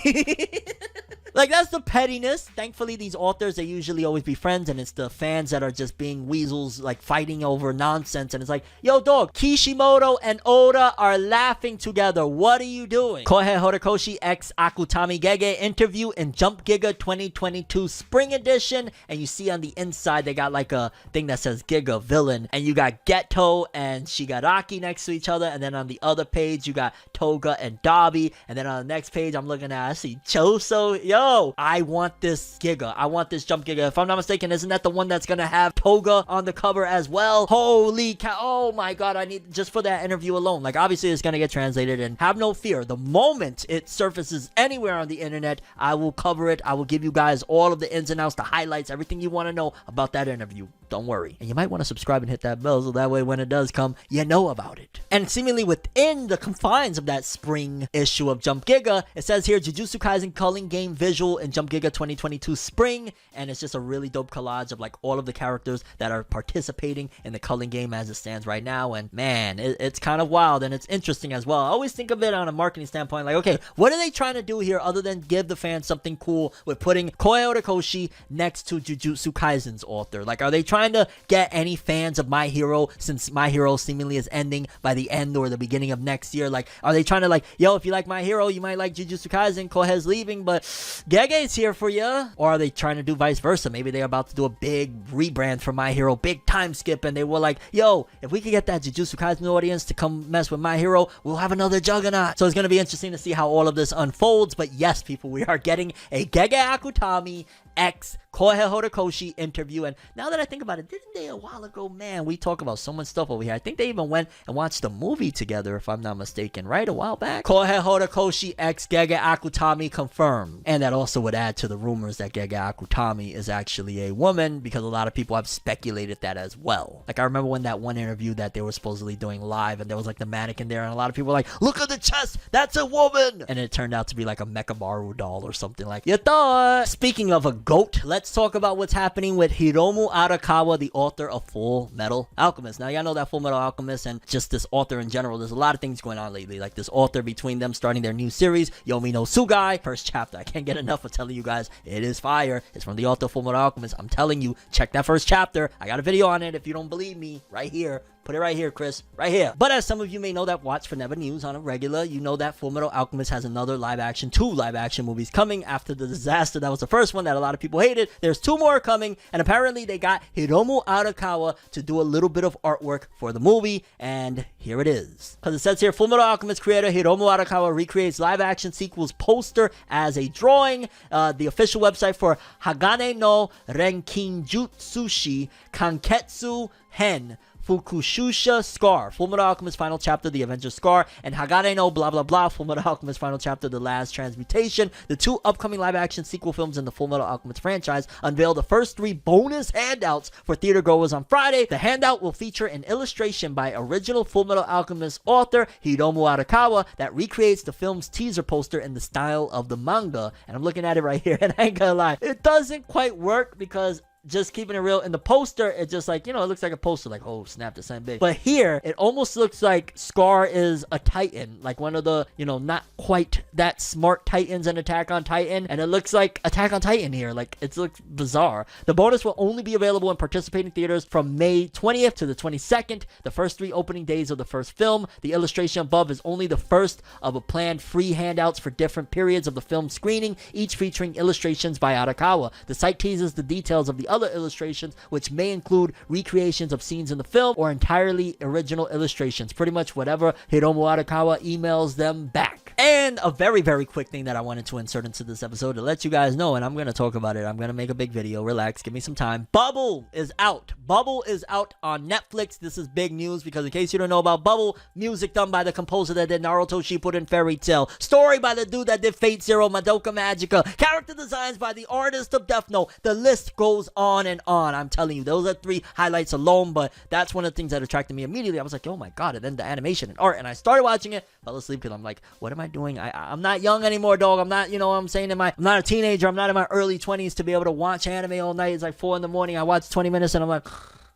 Like, that's the pettiness. Thankfully, these authors, they usually always be friends, and it's the fans that are just being weasels, like, fighting over nonsense. And it's like, yo, dog, Kishimoto and Oda are laughing together. What are you doing? Kohei Horikoshi x Akutami Gege interview in Jump Giga 2022 Spring Edition. And you see on the inside, they got like a thing that says Giga Villain. And you got Geto and Shigaraki next to each other. And then on the other page, you got Toga and Dabi. And then on the next page, I'm looking at, I see Choso. Yo, yo, I want this Giga. I want this Jump Giga. If I'm not mistaken, isn't that the one that's gonna have Toga on the cover as well? Holy cow. Oh my god, I need, just for that interview alone. Like, obviously it's gonna get translated, and have no fear. The moment it surfaces anywhere on the internet, I will cover it. I will give you guys all of the ins and outs, the highlights, everything you want to know about that interview. Don't worry. And you might want to subscribe and hit that bell so that way when it does come, you know about it. And seemingly within the confines of that spring issue of Jump Giga, it says here, Jujutsu Kaisen culling game visual in Jump Giga 2022 spring. And it's just a really dope collage of like all of the characters that are participating in the culling game as it stands right now. And man, it's kind of wild and it's interesting as well. I always think of it on a marketing standpoint, like, okay, what are they trying to do here other than give the fans something cool with putting Kohei Horikoshi next to Jujutsu Kaisen's author? Like, are they trying to get any fans of My Hero, since My Hero seemingly is ending by the end or the beginning of next year? Like, are they trying to like, yo, if you like My Hero, you might like Jujutsu Kaisen, Kohei's leaving, but Gege's here for you? Or are they trying to do vice versa? Maybe they're about to do a big rebrand for My Hero, big time skip, and they were like, yo, if we could get that Jujutsu Kaisen audience to come mess with My Hero, we'll have another juggernaut. So it's going to be interesting to see how all of this unfolds. But yes, people, we are getting a Gege Akutami X Kohei Horikoshi interview. And now that I think about it, didn't they a while ago, man, we talk about so much stuff over here. I think they even went and watched the movie together, if I'm not mistaken, right? A while back. Kohei Horikoshi X Gege Akutami confirmed. And that also would add to the rumors that Gege Akutami is actually a woman, because a lot of people have speculated that as well. Like, I remember when that one interview that they were supposedly doing live, and there was like the mannequin there, and a lot of people were like, look at the chest, that's a woman! And it turned out to be like a Mechamaru doll or something like you thought. Speaking of a goat, let's talk about what's happening with Hiromu Arakawa, the author of Fullmetal Alchemist. Now, y'all know that Fullmetal Alchemist and just this author in general, there's a lot of things going on lately. Like this author between them starting their new series, Yomi no Tsugai, first chapter. I can't get enough of telling you guys, it is fire. It's from the author of Fullmetal Alchemist. I'm telling you, check that first chapter. I got a video on it if you don't believe me, right here. Put it right here, Chris. Right here. But as some of you may know that watch ForneverNews on a regular, you know that Fullmetal Alchemist has another two live action movies coming after the disaster that was the first one that a lot of people hated. There's two more coming, and apparently they got Hiromu Arakawa to do a little bit of artwork for the movie, and here it is. Because it says here, Fullmetal Alchemist creator Hiromu Arakawa recreates live action sequels poster as a drawing. The official website for Hagane no Renkinjutsushi Kanketsu Hen Fukushusha Scar, Fullmetal Alchemist Final Chapter, The Avengers Scar, and Hagane no blah blah blah, Fullmetal Alchemist Final Chapter, The Last Transmutation. The two upcoming live-action sequel films in the Fullmetal Alchemist franchise unveiled the first 3 bonus handouts for theater goers on Friday. The handout will feature an illustration by original Fullmetal Alchemist author Hiromu Arakawa that recreates the film's teaser poster in the style of the manga. And I'm looking at it right here, and I ain't gonna lie, it doesn't quite work because, just keeping it real, in the poster, it just like, you know, it looks like a poster, like, oh snap, the same big. But here, it almost looks like Scar is a Titan, like one of the, you know, not quite that smart Titans in Attack on Titan, and it looks like Attack on Titan here. Like, it looks bizarre. The bonus will only be available in participating theaters from May 20th to the 22nd, the first 3 opening days of the first film. The illustration above is only the first of a planned free handouts for different periods of the film screening, each featuring illustrations by Arakawa. The site teases the details of the other illustrations, which may include recreations of scenes in the film or entirely original illustrations. Pretty much whatever Hiromu Arakawa emails them back. And a very, very quick thing that I wanted to insert into this episode to let you guys know, and I'm going to talk about it. I'm going to make a big video. Relax. Give me some time. Bubble is out. Bubble is out on Netflix. This is big news because in case you don't know about Bubble, music done by the composer that did Naruto Shippuden Fairy Tail. Story by the dude that did Fate Zero, Madoka Magica. Character designs by the artist of Death Note. The list goes on and on. I'm telling you, those are 3 highlights alone, but that's one of the things that attracted me immediately. I was like, oh my god, and then the animation and art, and I started watching it, fell asleep because I'm like, what am I doing? I'm not young anymore, dog. I'm not, you know what I'm saying, I'm not a teenager. I'm not in my early 20s to be able to watch anime all night. It's like 4 in the morning. I watch 20 minutes and I'm like,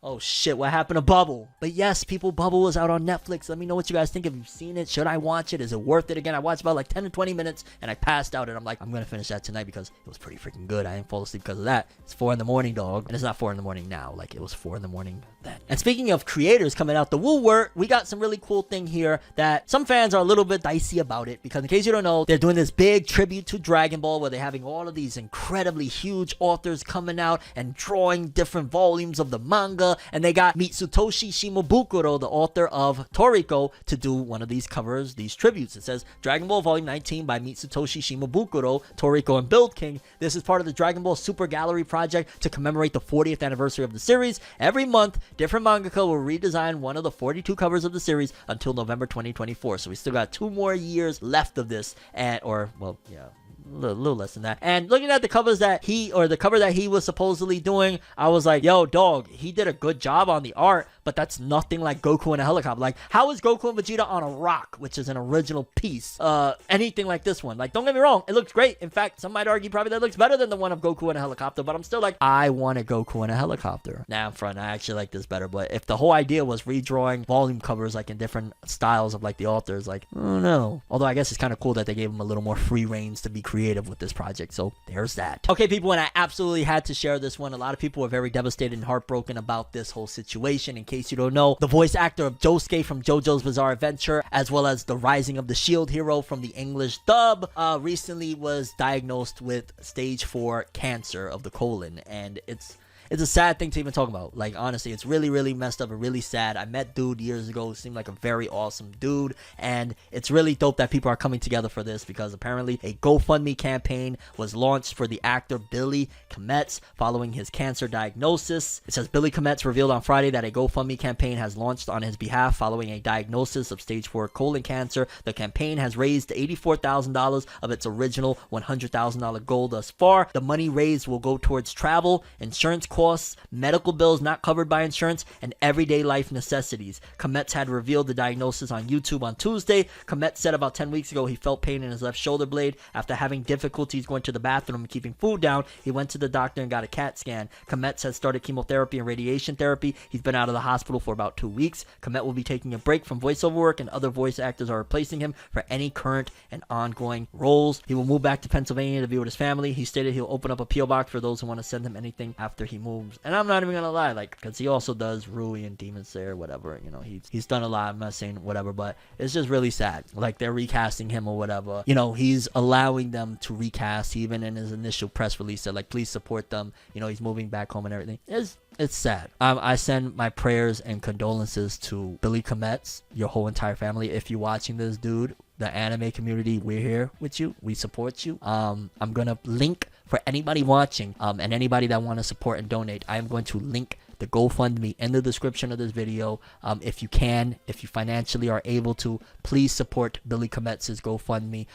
oh shit, what happened to Bubble? But yes, people, Bubble is out on Netflix. Let me know what you guys think. Have you seen it? Should I watch it? Is it worth it? Again, I watched about like 10 to 20 minutes and I passed out, and I'm like, I'm gonna finish that tonight because it was pretty freaking good. I didn't fall asleep because of that. It's 4 in the morning, dog. And it's not 4 in the morning now. Like, it was 4 in the morning then. And speaking of creators coming out the woodwork, we got some really cool thing here that some fans are a little bit dicey about it, because in case you don't know, they're doing this big tribute to Dragon Ball where they're having all of these incredibly huge authors coming out and drawing different volumes of the manga, and they got Mitsutoshi Shimobukuro, the author of Toriko, to do one of these covers, these tributes. It says Dragon Ball Volume 19 by Mitsutoshi Shimobukuro, Toriko, and Build King. This is part of the Dragon Ball Super Gallery project to commemorate the 40th anniversary of the series. Every month, different mangaka will redesign one of the 42 covers of the series until November 2024. So we still got 2 more years left of this, a little less than that. And looking at the covers that the cover that he was supposedly doing, I was like, yo, dog, he did a good job on the art, but that's nothing like Goku in a helicopter. Like, how is Goku and Vegeta on a rock, which is an original piece, anything like this one? Like, don't get me wrong, it looks great. In fact, some might argue probably that looks better than the one of Goku in a helicopter, but I'm still like, I want a Goku in a helicopter. Nah, I'm front, I actually like this better. But if the whole idea was redrawing volume covers like in different styles of like the authors, like, I don't know. Although I guess it's kind of cool that they gave him a little more free reins to be creative with this project. So there's that. Okay, people, and I absolutely had to share this one. A lot of people were very devastated and heartbroken about this whole situation. In case you don't know, the voice actor of Josuke from JoJo's Bizarre Adventure, as well as the Rising of the Shield Hero from the English dub, recently was diagnosed with stage 4 cancer of the colon, and it's a sad thing to even talk about. Like, honestly, it's really, really messed up and really sad. I met dude years ago who seemed like a very awesome dude, and it's really dope that people are coming together for this, because apparently a GoFundMe campaign was launched for the actor Billy Kametz following his cancer diagnosis. It says Billy Kametz revealed on Friday that a GoFundMe campaign has launched on his behalf following a diagnosis of stage 4 colon cancer. The campaign has raised $84,000 of its original $100,000 goal thus far. The money raised will go towards travel, insurance costs, medical bills not covered by insurance, and everyday life necessities. Kametz had revealed the diagnosis on YouTube on Tuesday. Kametz said about 10 weeks ago he felt pain in his left shoulder blade. After having difficulties going to the bathroom and keeping food down, he went to the doctor and got a CAT scan. Kametz has started chemotherapy and radiation therapy. He's been out of the hospital for about 2 weeks. Kametz will be taking a break from voiceover work, and other voice actors are replacing him for any current and ongoing roles. He will move back to Pennsylvania to be with his family. He stated he'll open up a P.O. box for those who want to send him anything after he moves. And I'm not even gonna lie, like, because he also does Rui and Demon Slayer, whatever, you know, he's done a lot. I'm not saying whatever, but it's just really sad. Like, they're recasting him or whatever, you know, he's allowing them to recast. He even in his initial press release said, like, please support them, you know, he's moving back home and everything. It's sad. I send my prayers and condolences to Billy Kametz, your whole entire family. If you're watching this, dude, the anime community, we're here with you. We support you. I'm gonna link for anybody watching, and anybody that want to support and donate. I am going to link the GoFundMe in the description of this video. If you can, if you financially are able to, please support Billy Kametz's GoFundMe.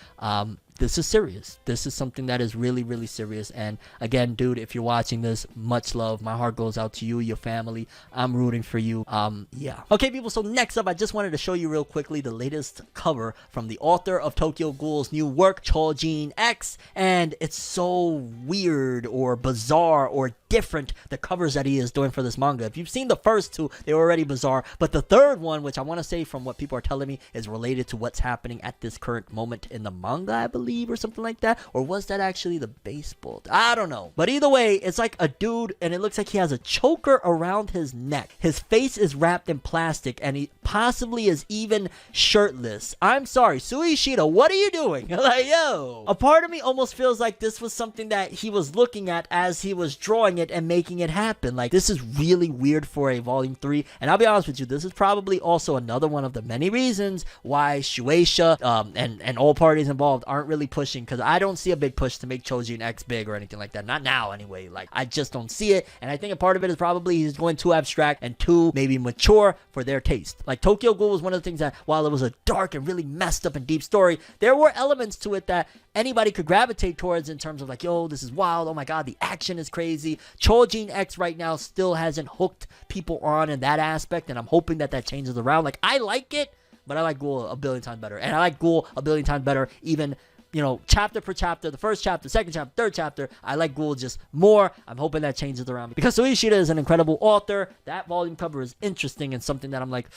This is serious. This is something that is really, really serious. And again, dude, if you're watching this, much love. My heart goes out to you, your family. I'm rooting for you. Yeah. Okay, people, so next up, I just wanted to show you real quickly the latest cover from the author of Tokyo Ghoul's new work, Chojin X. And it's so weird or bizarre or different, the covers that he is doing for this manga. If you've seen the first two, they were already bizarre. But the third one, which I want to say from what people are telling me, is related to what's happening at this current moment in the manga, I believe, or something like that. Or was that actually the baseball? I don't know. But either way, it's like a dude, and it looks like he has a choker around his neck. His face is wrapped in plastic, and he possibly is even shirtless. I'm sorry, Suishida, what are you doing? Like, yo. A part of me almost feels like this was something that he was looking at as he was drawing it and making it happen. Like, this is really weird for a volume 3, and I'll be honest with you, this is probably also another one of the many reasons why Shueisha and all parties involved aren't really pushing, because I don't see a big push to make Chojin X big or anything like that. Not now anyway. Like, I just don't see it, and I think a part of it is probably he's going too abstract and too maybe mature for their taste. Like, Tokyo Ghoul was one of the things that, while it was a dark and really messed up and deep story, there were elements to it that anybody could gravitate towards in terms of like, yo, this is wild, oh my god, the action is crazy. Chojin X right now still hasn't hooked people on in that aspect, and I'm hoping that that changes around. Like, I like it, but I like Ghoul a billion times better, and I like Ghoul a billion times better even, you know, chapter per chapter, the first chapter, second chapter, third chapter. I like Ghoul just more. I'm hoping that changes around, because Suishida is an incredible author. That volume cover is interesting and something that I'm like,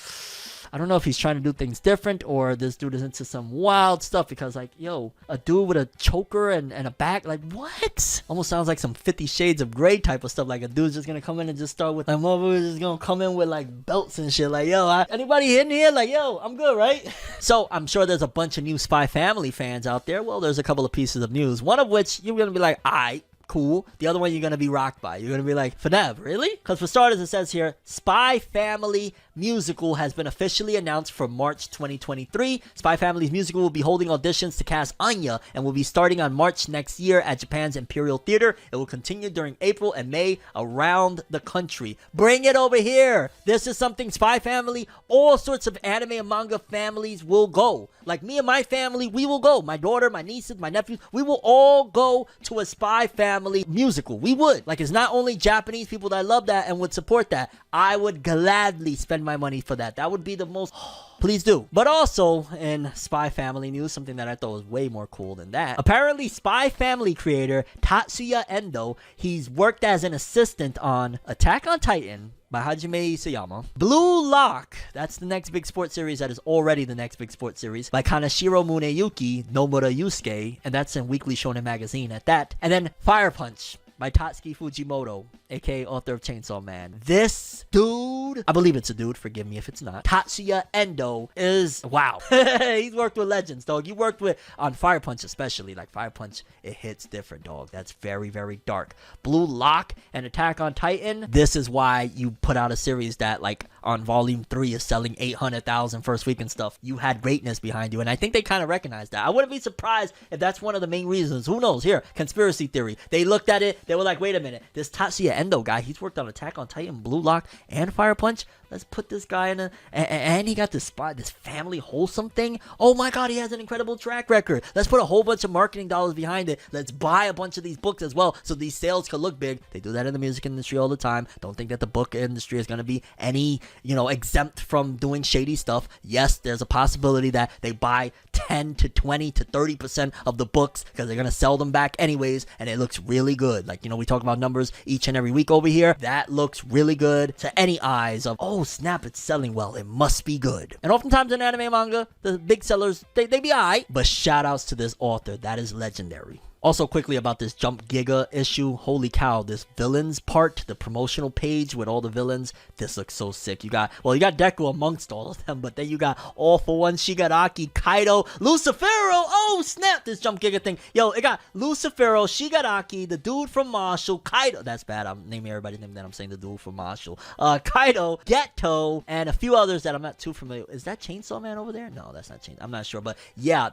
I don't know if he's trying to do things different or this dude is into some wild stuff because, like, yo, a dude with a choker and a back, like, what? Almost sounds like some 50 Shades of Grey type of stuff. Like, a dude's just gonna come in and just start with, like, motherfuckers just gonna come in with, like, belts and shit. Like, yo, anybody in here? Like, yo, I'm good, right? So, I'm sure there's a bunch of new Spy Family fans out there. Well, there's a couple of pieces of news. One of which, you're gonna be like, aight. Cool. The other one you're gonna be rocked by. You're gonna be like, FNEV, really? Because for starters, it says here, Spy Family musical has been officially announced for March 2023. Spy Family's musical will be holding auditions to cast Anya and will be starting on March next year at Japan's Imperial Theater. It will continue during April and May around the country. Bring it over here. This is something Spy Family, all sorts of anime and manga families will go. Like me and my family, we will go. My daughter, my nieces, my nephews, we will all go to a Spy Family musical. We would. Like, it's not only Japanese people that love that and would support that. I would gladly spend my money for that. That would be the most... Please do. But also, in Spy Family news, something that I thought was way more cool than that. Apparently, Spy Family creator Tatsuya Endo, he's worked as an assistant on Attack on Titan by Hajime Isayama, Blue Lock, that's the next big sports series that is already the next big sports series, by Kaneshiro Muneyuki, Nomura Yusuke, and that's in Weekly Shonen Magazine at that. And then Fire Punch by Tatsuki Fujimoto, aka author of Chainsaw Man. This dude, I believe it's a dude, forgive me if it's not, Tatsuya Endo is, wow. He's worked with legends, dog. You worked with, on Fire Punch especially, like Fire Punch, it hits different, dog. That's very, very dark. Blue Lock and Attack on Titan, this is why you put out a series that, like, on volume 3 is selling 800,000 first week and stuff. You had greatness behind you, and I think they kind of recognized that. I wouldn't be surprised if that's one of the main reasons. Who knows? Here, conspiracy theory. They looked at it, they were like, wait a minute, this Tatsuya Endo guy, he's worked on Attack on Titan, Blue Lock, and Fire Punch. Let's put this guy in a... And he got this family wholesome thing. Oh my god, he has an incredible track record. Let's put a whole bunch of marketing dollars behind it. Let's buy a bunch of these books as well so these sales could look big. They do that in the music industry all the time. Don't think that the book industry is going to be any, exempt from doing shady stuff. Yes, there's a possibility that they buy 10 to 20 to 30% of the books because they're going to sell them back anyways, and it looks really good. Like, we talk about numbers each and every week over here. That looks really good to any eyes of, oh snap, it's selling well, it must be good. And oftentimes in anime and manga, the big sellers, they be alright, but shout outs to this author, that is legendary. Also, quickly about this Jump Giga issue, holy cow, this villains part, the promotional page with all the villains, this looks so sick. You got Deku amongst all of them, but then you got All For One, Shigaraki, Kaido, Lucifero, oh snap, this Jump Giga thing. Yo, it got Lucifero, Shigaraki, the dude from Marshall, Kaido, that's bad, I'm naming everybody's name that I'm saying the dude from Marshall, Kaido, Geto, and a few others that I'm not too familiar with. Is that Chainsaw Man over there? No, that's not Chainsaw, I'm not sure, but yeah,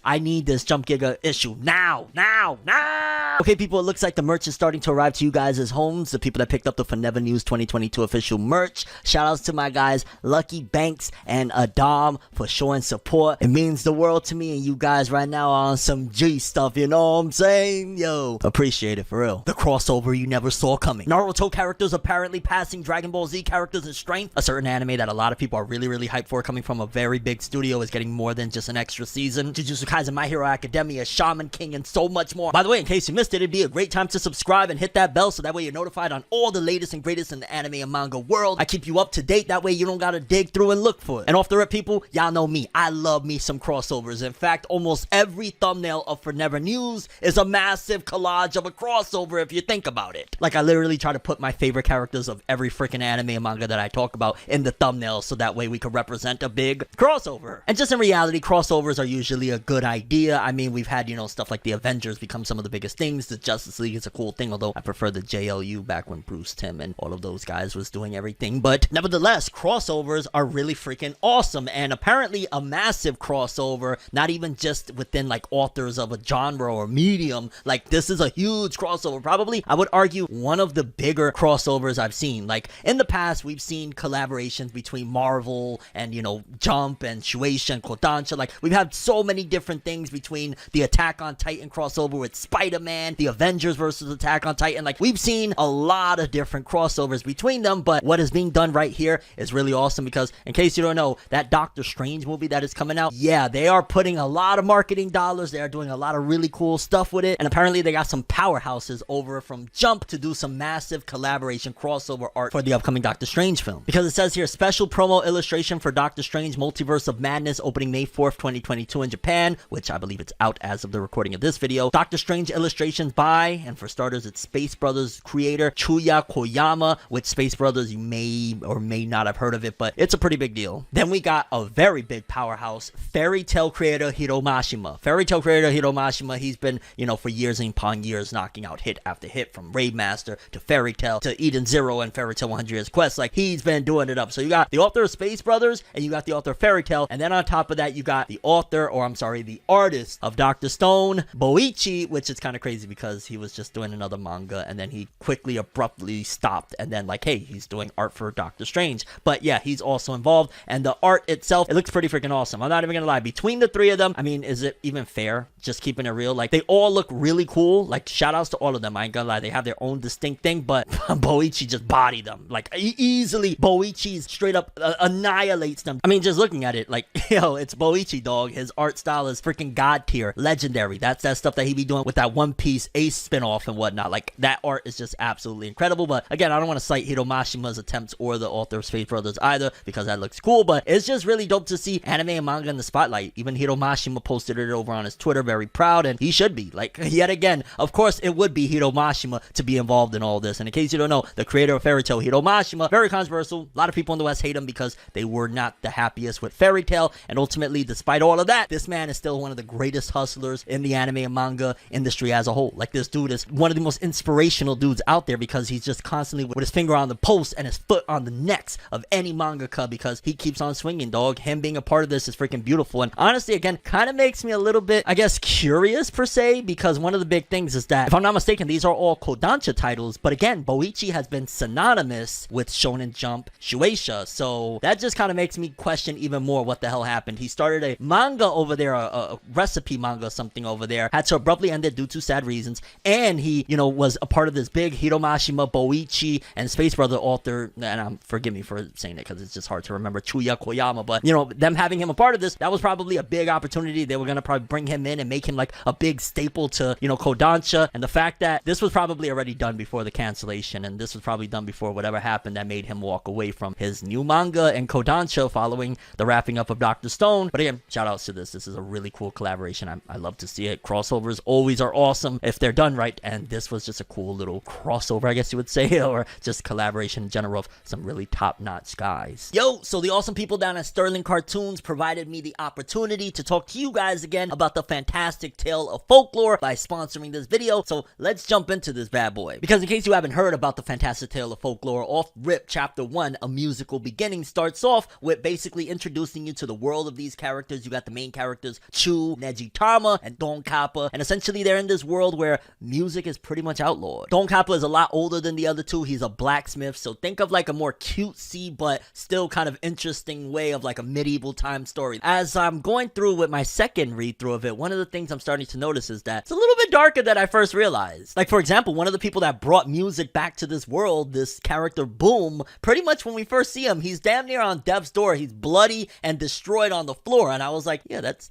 I need this Jump Giga issue now. Okay, people, it looks like the merch is starting to arrive to you guys' homes. The people that picked up the FORNEVERNEWS 2022 official merch. Shout outs to my guys, Lucky Banks and Adam, for showing support. It means the world to me, and you guys right now are on some G stuff, you know what I'm saying? Yo, appreciate it for real. The crossover you never saw coming. Naruto characters apparently passing Dragon Ball Z characters in strength. A certain anime that a lot of people are really, really hyped for, coming from a very big studio, is getting more than just an extra season. Jujutsu Kaisen, My Hero Academia, Shaman King, and so much more. By the way, in case you missed it, it'd be a great time to subscribe and hit that bell so that way you're notified on all the latest and greatest in the anime and manga world. I keep you up to date, that way you don't gotta dig through and look for it. And off the rip, people, y'all know me, I love me some crossovers. In fact, almost every thumbnail of FORNEVERNEWS is a massive collage of a crossover if you think about it. Like, I literally try to put my favorite characters of every freaking anime and manga that I talk about in the thumbnail so that way we could represent a big crossover. And just in reality, crossovers are usually a good idea. I mean, we've had, stuff like the Avengers become some of the biggest things. The Justice League is a cool thing, although I prefer the JLU back when Bruce Timm and all of those guys was doing everything. But nevertheless, crossovers are really freaking awesome, and apparently a massive crossover, not even just within like authors of a genre or medium. Like, this is a huge crossover, probably I would argue one of the bigger crossovers I've seen. Like, in the past we've seen collaborations between Marvel and Jump and Shueisha and Kodansha. Like, we've had so many different things between the Attack on Titan crossover crossover with Spider-Man, the Avengers versus Attack on Titan. Like, we've seen a lot of different crossovers between them, but what is being done right here is really awesome because, in case you don't know, that Doctor Strange movie that is coming out, yeah, they are putting a lot of marketing dollars. They are doing a lot of really cool stuff with it, and apparently they got some powerhouses over from Jump to do some massive collaboration crossover art for the upcoming Doctor Strange film. Because it says here, special promo illustration for Doctor Strange Multiverse of Madness opening May 4th, 2022 in Japan, which I believe it's out as of the recording of this video. Doctor Strange illustrations by, and for starters, it's Space Brothers creator Chuya Koyama, which Space Brothers, you may or may not have heard of it, but it's a pretty big deal. Then we got a very big powerhouse, Fairy Tail creator Hiro Mashima. Fairy Tail creator Hiro Mashima, he's been, you know, for years and upon years knocking out hit after hit, from Raid Master to Fairy Tail to Eden Zero and Fairy Tail 100 Years Quest. Like, he's been doing it up. So you got the author of Space Brothers, and you got the author of Fairy Tail, and then on top of that, you got the author, or I'm sorry, the artist of Dr. Stone, Boichi, which is kind of crazy because he was just doing another manga, and then he quickly, abruptly stopped, and then like, hey, he's doing art for Doctor Strange. But yeah, he's also involved, and the art itself, it looks pretty freaking awesome. I'm not even gonna lie. Between the three of them, I mean, is it even fair? Just keeping it real. Like, they all look really cool. Like, shout outs to all of them. I ain't gonna lie. They have their own distinct thing, but Boichi just bodied them. Like, easily, Boichi straight up annihilates them. I mean, just looking at it, like, yo, it's Boichi, dog. His art style is freaking god tier, legendary. That's that stuff that he be doing with that One Piece Ace spinoff and whatnot. Like, that art is just absolutely incredible. But again, I don't want to cite Hiro Mashima's attempts or the author of Space Brothers either, because that looks cool, but it's just really dope to see anime and manga in the spotlight. Even Hiro Mashima posted it over on his Twitter, very proud, and he should be. Like, yet again, of course, it would be Hiro Mashima to be involved in all this. And in case you don't know, the creator of Fairy Tail, Hiro Mashima, very controversial. A lot of people in the West hate him because they were not the happiest with Fairy Tail, and ultimately, despite all of that, this man is still one of the greatest hustlers in the anime and manga industry as a whole. Like, this dude is one of the most inspirational dudes out there because he's just constantly with his finger on the pulse and his foot on the necks of any mangaka because he keeps on swinging, dog. Him being a part of this is freaking beautiful, and honestly, again, kind of makes me a little bit, I guess, curious per se, because one of the big things is that, if I'm not mistaken, these are all Kodansha titles, but again, Boichi has been synonymous with Shonen Jump Shueisha, so that just kind of makes me question even more what the hell happened. He started a manga over there, a recipe manga, something over there, had to abruptly end it due to sad reasons, and he, you know, was a part of this big Hiro Mashima, Boichi, and Space Brother author, and forgive me for saying it because it's just hard to remember, Chuya Koyama, but, you know, them having him a part of this, that was probably a big opportunity. They were going to probably bring him in and make him like a big staple to, you know, Kodansha, and the fact that this was probably already done before the cancellation, and this was probably done before whatever happened that made him walk away from his new manga and Kodansha following the wrapping up of Dr. Stone. But again, shout outs to this. This is a really cool collaboration. I love to see it. Crossovers always are awesome if they're done right, and this was just a cool little crossover, I guess you would say, or just collaboration in general of some really top-notch guys. Yo, so the awesome people down at Sterling Cartoons provided me the opportunity to talk to you guys again about the fantastic tale of folklore by sponsoring this video, so let's jump into this bad boy. Because in case you haven't heard about the fantastic tale of folklore, off rip, chapter 1, A Musical Beginning, starts off with basically introducing you to the world of these characters. You got the main characters, Chu, Nejitama, and Don Kappa, and essentially they're in this world where music is pretty much outlawed. Don Kappa is a lot older than the other two. He's a blacksmith, so think of like a more cutesy but still kind of interesting way of like a medieval time story. As I'm going through with my second read through of it, one of the things I'm starting to notice is that it's a little bit darker than I first realized. Like, for example, one of the people that brought music back to this world, this character Boom, pretty much when we first see him, he's damn near on death's door. He's bloody and destroyed on the floor, and I was like, yeah, that's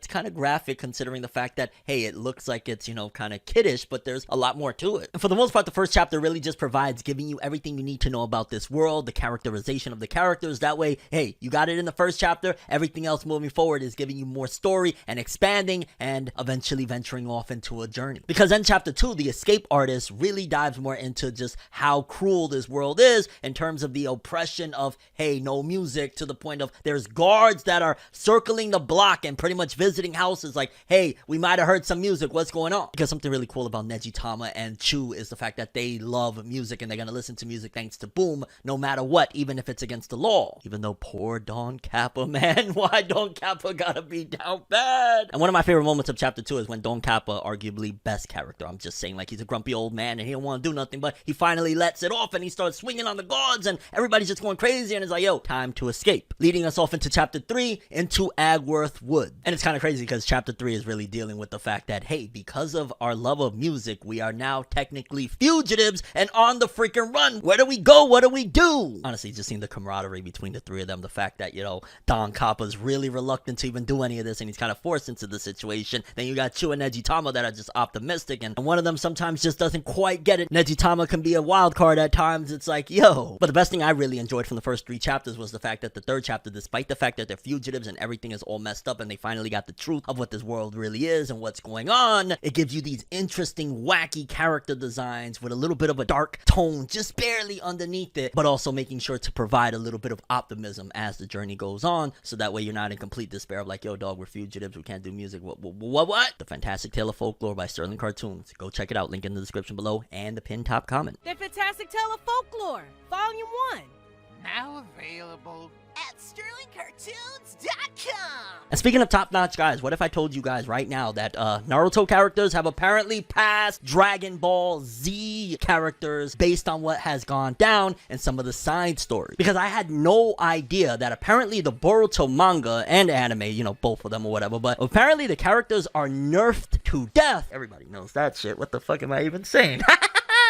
kind of graphic considering the fact that, hey, it looks like it's, you know, kind of kiddish, but there's a lot more to it. And for the most part, the first chapter really just provides giving you everything you need to know about this world, the characterization of the characters. That way, hey, you got it in the first chapter, everything else moving forward is giving you more story and expanding and eventually venturing off into a journey. Because in chapter 2, the escape artist really dives more into just how cruel this world is in terms of the oppression of, hey, no music, to the point of there's guards that are circling the block and pretty much visiting houses like, hey, we might have heard some music, what's going on? Because something really cool about Nejitama and Chu is the fact that they love music and they're gonna listen to music thanks to Boom, no matter what, even if it's against the law. Even though poor Don Kappa, man, why Don Kappa gotta be down bad? And one of my favorite moments of chapter 2 is when Don Kappa, arguably best character, I'm just saying, like, he's a grumpy old man and he don't want to do nothing, but he finally lets it off and he starts swinging on the guards and everybody's just going crazy and it's like, yo, time to escape. Leading us off into chapter 3, into Agworth Wood. And it's kind of crazy because chapter 3 is really dealing with the fact fact that, hey, because of our love of music, we are now technically fugitives and on the freaking run. Where do we go? What do we do? Honestly, just seeing the camaraderie between the three of them, the fact that, you know, Don Kappa's really reluctant to even do any of this and he's kind of forced into the situation. Then you got Chu and Nejitama that are just optimistic, and one of them sometimes just doesn't quite get it. Nejitama can be a wild card at times. It's like, yo. But the best thing I really enjoyed from the first 3 chapters was the fact that the 3rd chapter, despite the fact that they're fugitives and everything is all messed up and they finally got the truth of what this world really is and what's going on, it gives you these interesting, wacky character designs with a little bit of a dark tone just barely underneath it, but also making sure to provide a little bit of optimism as the journey goes on, so that way you're not in complete despair of like, yo dog, we're fugitives, we can't do music, what? The Fantastic Tale of Folklore by Sterling Cartoons. Go check it out, link in the description below and the pinned top comment. The Fantastic Tale of Folklore, Volume 1. Now available at SterlingCartoons.com. And speaking of top-notch guys, what if I told you guys right now that Naruto characters have apparently passed Dragon Ball Z characters based on what has gone down in some of the side stories? Because I had no idea that apparently the Boruto manga and anime, you know, both of them or whatever, but apparently the characters are nerfed to death. Everybody knows that shit. What the fuck am I even saying?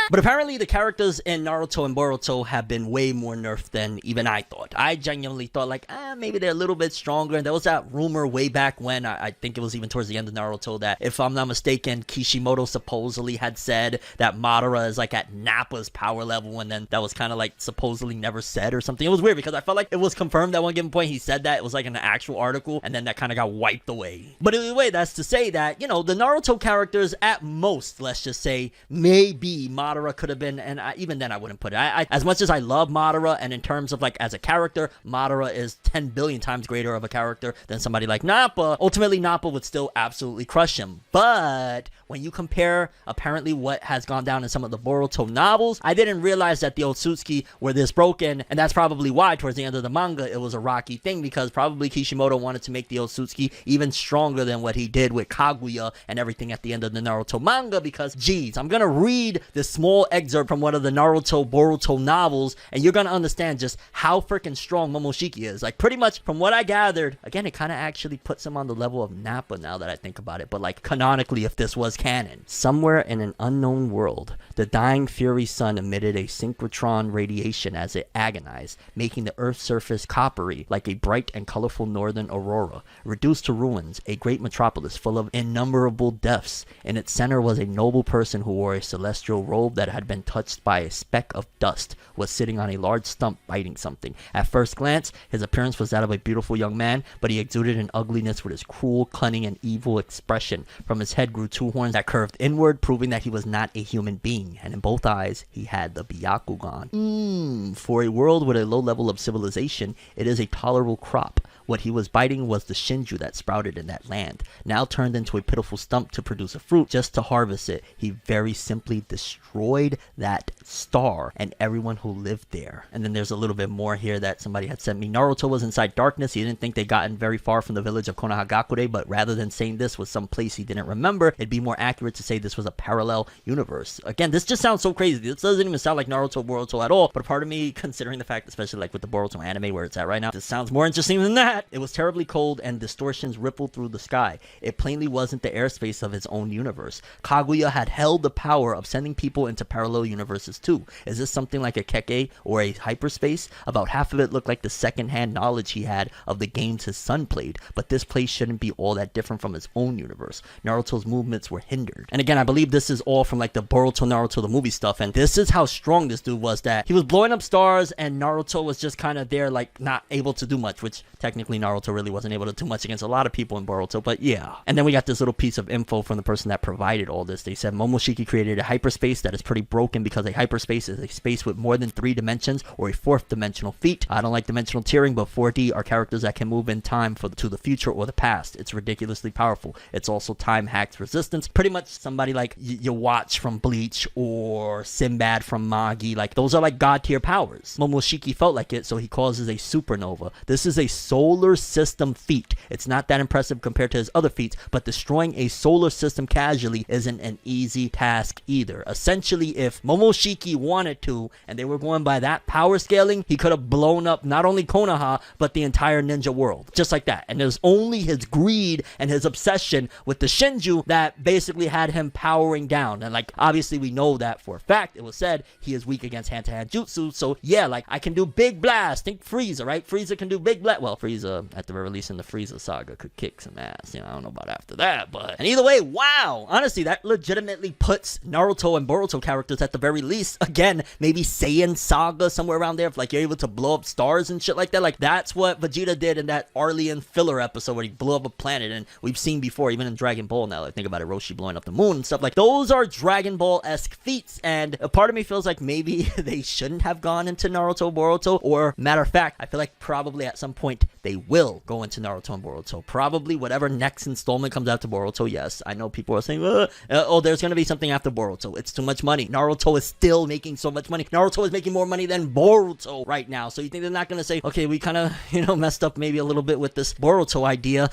But apparently the characters in Naruto and Boruto have been way more nerfed than even I thought. I genuinely thought like, maybe they're a little bit stronger. And there was that rumor way back when, I think it was even towards the end of Naruto, that if I'm not mistaken, Kishimoto supposedly had said that Madara is like at Nappa's power level, and then that was kind of like supposedly never said or something. It was weird because I felt like it was confirmed at one given point he said that. It was like in an actual article, and then that kind of got wiped away. But anyway, that's to say that, you know, the Naruto characters at most, let's just say, maybe Madara could have been, and even then I wouldn't put it. As much as I love Madara, and in terms of like as a character, Madara is 10 billion times greater of a character than somebody like Nappa. Ultimately, Nappa would still absolutely crush him. But when you compare apparently what has gone down in some of the Boruto novels, I didn't realize that the Otsutsuki were this broken, and that's probably why towards the end of the manga it was a rocky thing, because probably Kishimoto wanted to make the Otsutsuki even stronger than what he did with Kaguya and everything at the end of the Naruto manga. Because geez, I'm gonna read this small excerpt from one of the Naruto Boruto novels, and you're gonna understand just how freaking strong Momoshiki is. Like, pretty much from what I gathered, again, it kind of actually puts him on the level of Nappa now that I think about it, but like canonically, if this was canon. Somewhere in an unknown world, the dying Fury sun emitted a synchrotron radiation as it agonized, making the Earth's surface coppery like a bright and colorful northern aurora. Reduced to ruins, a great metropolis full of innumerable deaths. In its center was a noble person who wore a celestial robe that had been touched by a speck of dust, was sitting on a large stump biting something. At first glance, his appearance was that of a beautiful young man, but he exuded an ugliness with his cruel, cunning, and evil expression. From his head grew 2 horns that curved inward, proving that he was not a human being, and in both eyes, he had the Byakugan. For a world with a low level of civilization, it is a tolerable crop. What he was biting was the Shinju that sprouted in that land, now turned into a pitiful stump to produce a fruit. Just to harvest it, he very simply destroyed that star and everyone who lived there. And then there's a little bit more here that somebody had sent me. Naruto was inside darkness. He didn't think they'd gotten very far from the village of Konohagakure, but rather than saying this was some place he didn't remember, it'd be more accurate to say this was a parallel universe. Again, this just sounds so crazy. This doesn't even sound like Naruto Boruto at all, but part of me, considering the fact, especially like with the Boruto anime where it's at right now, this sounds more interesting than that. It was terribly cold and distortions rippled through the sky. It plainly wasn't the airspace of his own universe. Kaguya had held the power of sending people into parallel universes too. Is this something like a Keke or a hyperspace? About half of it looked like the second-hand knowledge he had of the games his son played, but this place shouldn't be all that different from his own universe. Naruto's movements were hindered. And again, I believe this is all from like the Boruto Naruto the movie stuff, and this is how strong this dude was, that he was blowing up stars and Naruto was just kind of there like not able to do much, which technically Naruto really wasn't able to do much against a lot of people in Boruto, but yeah. And then we got this little piece of info from the person that provided all this. They said Momoshiki created a hyperspace that is pretty broken because a hyperspace is a space with more than 3 dimensions or a 4th dimensional feat. I don't like dimensional tiering, but 4D are characters that can move in time to the future or the past. It's ridiculously powerful. It's also time hacks resistance. Pretty much somebody like you watch from Bleach or Sinbad from Magi. Like, those are like god tier powers. Momoshiki felt like it, so he causes a supernova. This is a soul solar system feat. It's not that impressive compared to his other feats, but destroying a solar system casually isn't an easy task either. Essentially, if Momoshiki wanted to, and they were going by that power scaling, he could have blown up not only Konoha, but the entire ninja world. Just like that. And it was only his greed and his obsession with the Shinju that basically had him powering down. And like, obviously we know that for a fact. It was said he is weak against hand-to-hand jutsu. So yeah, like, I can do big blast. Think Frieza, right? Frieza can do big blast. Well, Frieza, at the very least in the Frieza saga, could kick some ass. You know, I don't know about after that, but... And either way, wow! Honestly, that legitimately puts Naruto and Boruto characters at the very least, again, maybe Saiyan saga, somewhere around there, if like you're able to blow up stars and shit like that. Like, that's what Vegeta did in that Arlian filler episode where he blew up a planet, and we've seen before, even in Dragon Ball now, like, think about it, Roshi blowing up the moon and stuff. Like, those are Dragon Ball-esque feats, and a part of me feels like maybe they shouldn't have gone into Naruto, Boruto, or matter of fact, I feel like probably at some point they will go into Naruto and Boruto. Probably whatever next installment comes after Boruto. Yes, I know people are saying, oh, there's gonna be something after Boruto. It's too much money. Naruto is still making so much money. Naruto is making more money than Boruto right now. So you think they're not gonna say, okay, we kind of, messed up maybe a little bit with this Boruto idea.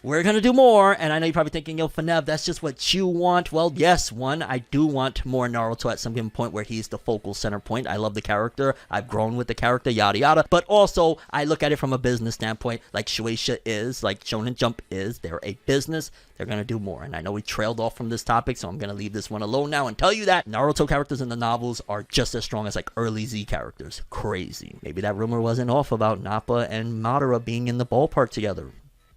We're gonna do more. And I know you're probably thinking, yo, Fornev, that's just what you want. Well, yes, one, I do want more Naruto at some given point where he's the focal center point. I love the character. I've grown with the character, yada yada. But also, I look at it from a business standpoint, like Shueisha is, like Shonen Jump is. They're a business. They're gonna do more. And I know we trailed off from this topic, so I'm gonna leave this one alone now and tell you that Naruto characters in the novels are just as strong as like early Z characters. Crazy. Maybe that rumor wasn't off about Nappa and Madara being in the ballpark together.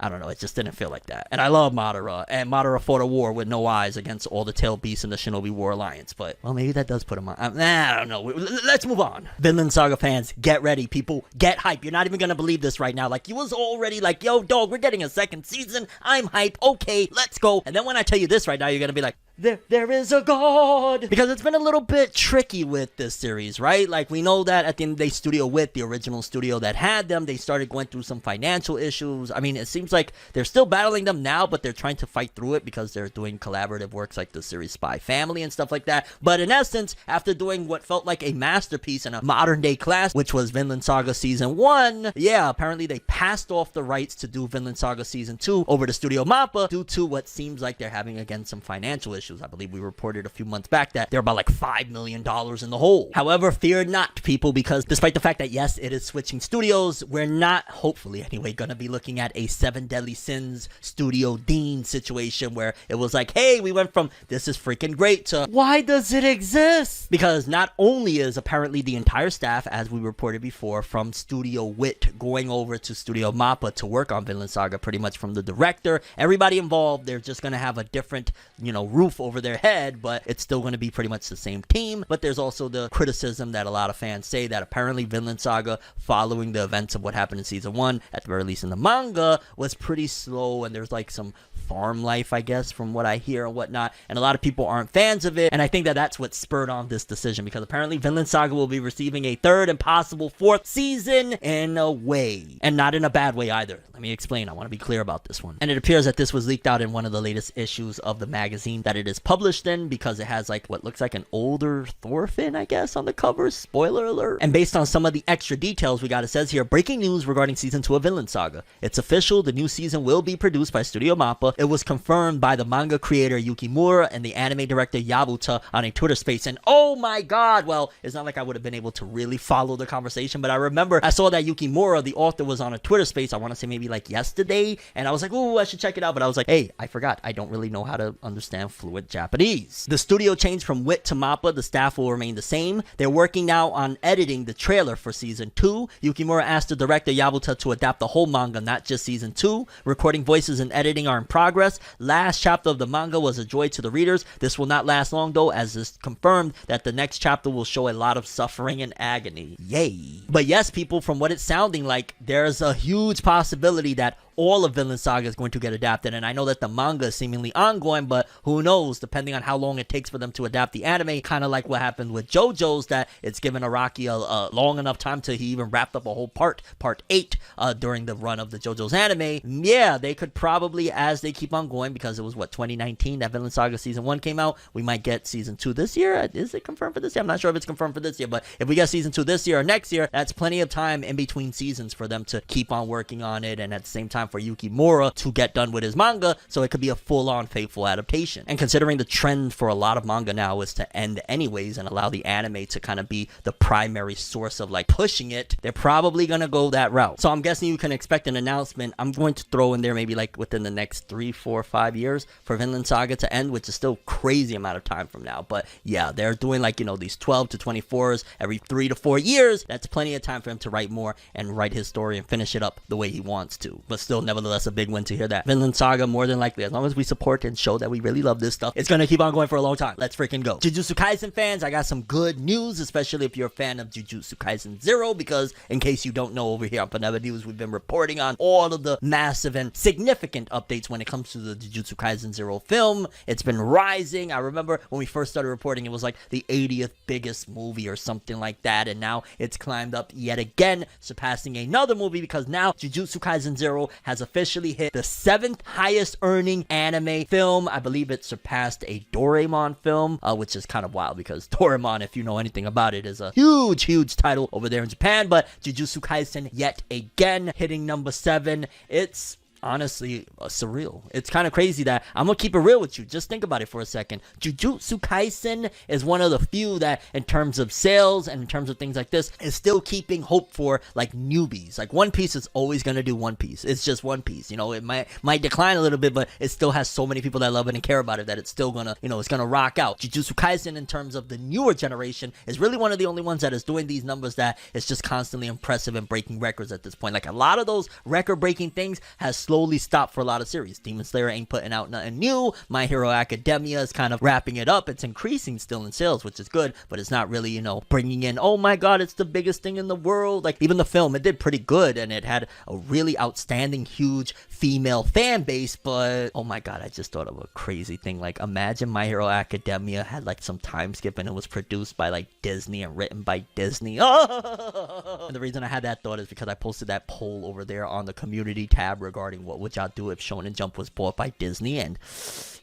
I don't know, it just didn't feel like that. And I love Madara, and Madara fought a war with no eyes against all the tail beasts in the Shinobi War Alliance, but, well, maybe that does put him on. I don't know. Let's move on. Vinland Saga fans, get ready, people. Get hype. You're not even gonna believe this right now. Like, you was already like, yo, dog, we're getting a second season. I'm hype. Okay, let's go. And then when I tell you this right now, you're gonna be like, there is a god, because it's been a little bit tricky with this series, right? Like, we know that at the end of the day, Studio Wit, the original studio that had them, they started going through some financial issues. I mean, it seems like they're still battling them now, but they're trying to fight through it because they're doing collaborative works like the series Spy Family and stuff like that. But in essence, after doing what felt like a masterpiece and a modern day class, which was Vinland Saga Season 1, yeah, apparently they passed off the rights to do Vinland Saga Season 2 over to Studio Mappa due to what seems like they're having, again, some financial issues. I believe we reported a few months back that they're about like $5 million in the hole. However, fear not, people, because despite the fact that, yes, it is switching studios, we're not, hopefully anyway, gonna be looking at a Seven Deadly Sins Studio Dean situation where it was like, hey, we went from this is freaking great to why does it exist? Because not only is apparently the entire staff, as we reported before, from Studio Wit going over to Studio Mappa to work on Vinland Saga, pretty much from the director, everybody involved, they're just gonna have a different, roof over their head, but it's still going to be pretty much the same team. But there's also the criticism that a lot of fans say that apparently Vinland Saga, following the events of what happened in Season 1, at the very least in the manga, was pretty slow, and there's like some farm life, I guess, from what I hear and whatnot, and a lot of people aren't fans of it, and I think that that's what spurred on this decision, because apparently Vinland Saga will be receiving a third and possible fourth season in a way, and not in a bad way either. Let me explain. I want to be clear about this one. And it appears that this was leaked out in one of the latest issues of the magazine that it is published in, because it has like what looks like an older Thorfinn, I guess, on the cover. Spoiler alert. And based on some of the extra details we got, it says here, breaking news regarding Season 2 of Vinland Saga. It's official, the new season will be produced by Studio Mappa. It was confirmed by the manga creator Yukimura and the anime director Yabuta on a Twitter space. And oh my god, well, it's not like I would have been able to really follow the conversation, but I remember I saw that Yukimura, the author, was on a Twitter space, I want to say maybe like yesterday, and I was like, ooh, I should check it out, but I was like, hey, I forgot, I don't really know how to understand fluent Japanese. The studio changed from Wit to Mappa, the staff will remain the same. They're working now on editing the trailer for Season 2. Yukimura asked the director Yabuta to adapt the whole manga, not just Season 2. Recording voices and editing are in progress. Last chapter of the manga was a joy to the readers. This will not last long though, as it's confirmed that the next chapter will show a lot of suffering and agony. Yay. But yes, people, from what it's sounding like, there's a huge possibility that all of Vinland Saga is going to get adapted. And I know that the manga is seemingly ongoing, but who knows, depending on how long it takes for them to adapt the anime, kind of like what happened with JoJo's, that it's given Araki a long enough time to he even wrapped up a whole part 8 during the run of the JoJo's anime. Yeah, they could probably, as they keep on going, because it was 2019 that Vinland Saga season 1 came out, we might get season 2 this year. Is it confirmed for this year? I'm not sure if it's confirmed for this year, but if we get season 2 this year or next year, that's plenty of time in between seasons for them to keep on working on it, and at the same time for Yukimura to get done with his manga, so it could be a full-on faithful adaptation. And considering the trend for a lot of manga now is to end anyways and allow the anime to kind of be the primary source of like pushing it, they're probably gonna go that route. So I'm guessing you can expect an announcement. I'm going to throw in there maybe like within the next 3, 4, 5 years for Vinland Saga to end, which is still crazy amount of time from now. But yeah, they're doing like, you know, these 12 to 24s every 3 to 4 years. That's plenty of time for him to write more and write his story and finish it up the way he wants to. But still, nevertheless, a big win to hear that Vinland Saga, more than likely, as long as we support and show that we really love this stuff, it's gonna keep on going for a long time. Let's freaking go. Jujutsu Kaisen fans, I got some good news, especially if you're a fan of Jujutsu Kaisen 0, because in case you don't know, over here on FORNEVERNEWS, we've been reporting on all of the massive and significant updates when it comes to the Jujutsu Kaisen 0 film. It's been rising. I remember when we first started reporting, it was like the 80th biggest movie or something like that, and now it's climbed up yet again, surpassing another movie, because now Jujutsu Kaisen 0 has officially hit the 7th highest earning anime film. I believe it surpassed a Doraemon film, which is kind of wild because Doraemon, if you know anything about it, is a huge title over there in Japan. But Jujutsu Kaisen yet again hitting number 7. It's honestly surreal. It's kind of crazy that, I'm gonna keep it real with you, just think about it for a second. Jujutsu Kaisen is one of the few that, in terms of sales and in terms of things like this, is still keeping hope for like newbies. Like One Piece is always gonna do One Piece. It's just One Piece, you know. It might decline a little bit, but it still has so many people that love it and care about it that it's still gonna, you know, it's gonna rock out. Jujutsu Kaisen, in terms of the newer generation, is really one of the only ones that is doing these numbers that is just constantly impressive and breaking records at this point. Like a lot of those record-breaking things has slowly stopped for a lot of series. Demon Slayer ain't putting out nothing new. My Hero Academia is kind of wrapping it up. It's increasing still in sales, which is good, but it's not really, you know, bringing in, oh my god, it's the biggest thing in the world. Like even the film, it did pretty good, and it had a really outstanding, huge female fan base, but oh my god, I just thought of a crazy thing. Like imagine My Hero Academia had like some time skip and it was produced by like Disney and written by Disney. Oh! And the reason I had that thought is because I posted that poll over there on the community tab regarding what would y'all do if Shonen Jump was bought by Disney, and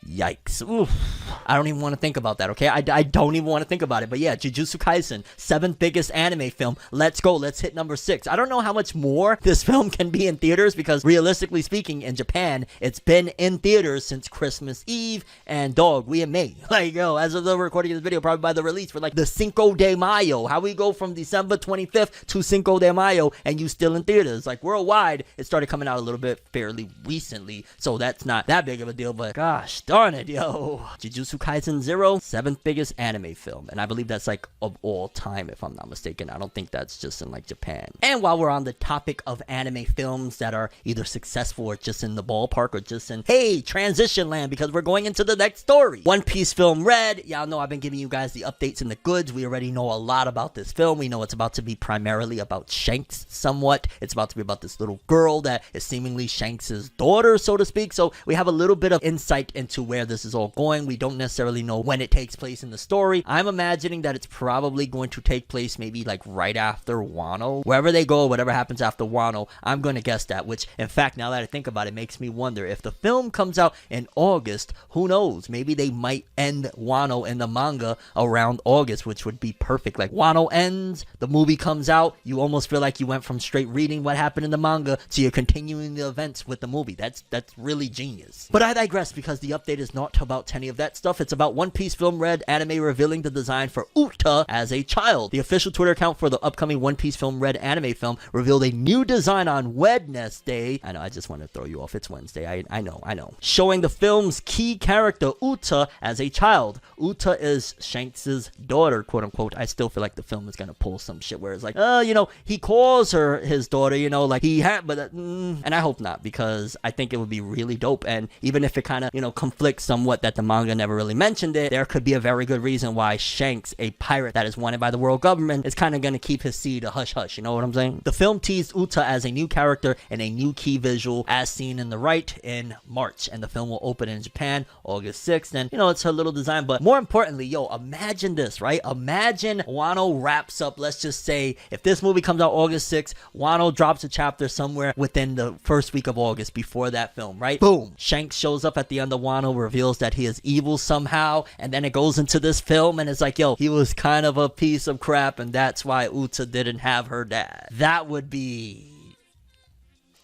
yikes. Oof. I don't even want to think about that, okay? I don't even want to think about it. But yeah, Jujutsu Kaisen, 7th biggest anime film. Let's go. Let's hit number 6. I don't know how much more this film can be in theaters, because realistically speaking, in Japan, it's been in theaters since Christmas Eve, and dog, we in May. Like, yo, as of the recording of this video, probably by the release for like the Cinco de Mayo. How we go from December 25th to Cinco de Mayo, and you still in theaters. Like worldwide, it started coming out a little bit fairly recently, so that's not that big of a deal, but gosh darn it, yo. Jujutsu Kaisen 0, 7th biggest anime film, and I believe that's like of all time, if I'm not mistaken. I don't think that's just in like Japan. And while we're on the topic of anime films that are either successful or just in the ballpark or just in, hey, transition land, because we're going into the next story. One Piece film Red. Y'all know I've been giving you guys the updates and the goods. We already know a lot about this film. We know it's about to be primarily about Shanks somewhat. It's about to be about this little girl that is seemingly Shanks' daughter, so to speak. So we have a little bit of insight into where this is all going. We don't necessarily know when it takes place in the story. I'm imagining that it's probably going to take place maybe like right after Wano. Wherever they go, whatever happens after Wano, I'm going to guess that, which in fact, now that I think about it, makes me wonder if the film comes out in August, who knows? Maybe they might end Wano in the manga around August, which would be perfect. Like Wano ends, the movie comes out, you almost feel like you went from straight reading what happened in the manga to you're continuing the events with the movie. That's really genius. But I digress, because the update is not about any of that stuff. It's about One Piece film Red anime revealing the design for Uta as a child. The official Twitter account for the upcoming One Piece film Red anime film revealed a new design on Wednesday. I know, I just want to throw you off. It's Wednesday. I know. Showing the film's key character Uta as a child. Uta is Shanks' daughter, quote unquote. I still feel like the film is gonna pull some shit where it's like, you know, he calls her his daughter, you know, like he had, but and I hope not, because I think it would be really dope. And even if it kind of, you know, conflicts conflicts somewhat that the manga never really mentioned it, there could be a very good reason why Shanks, a pirate that is wanted by the world government, is kind of going to keep his seed a hush-hush, you know what I'm saying? The film teased Uta as a new character and a new key visual as seen in the right in March, and the film will open in Japan August 6th, and, you know, it's her little design, but more importantly, yo, imagine this, right? Imagine Wano wraps up, let's just say, if this movie comes out August 6th, Wano drops a chapter somewhere within the first week of August before that film, right? Boom! Shanks shows up at the end of Wano, reveals that he is evil somehow, and then it goes into this film, and it's like, yo, he was kind of a piece of crap, and that's why Uta didn't have her dad. That would be...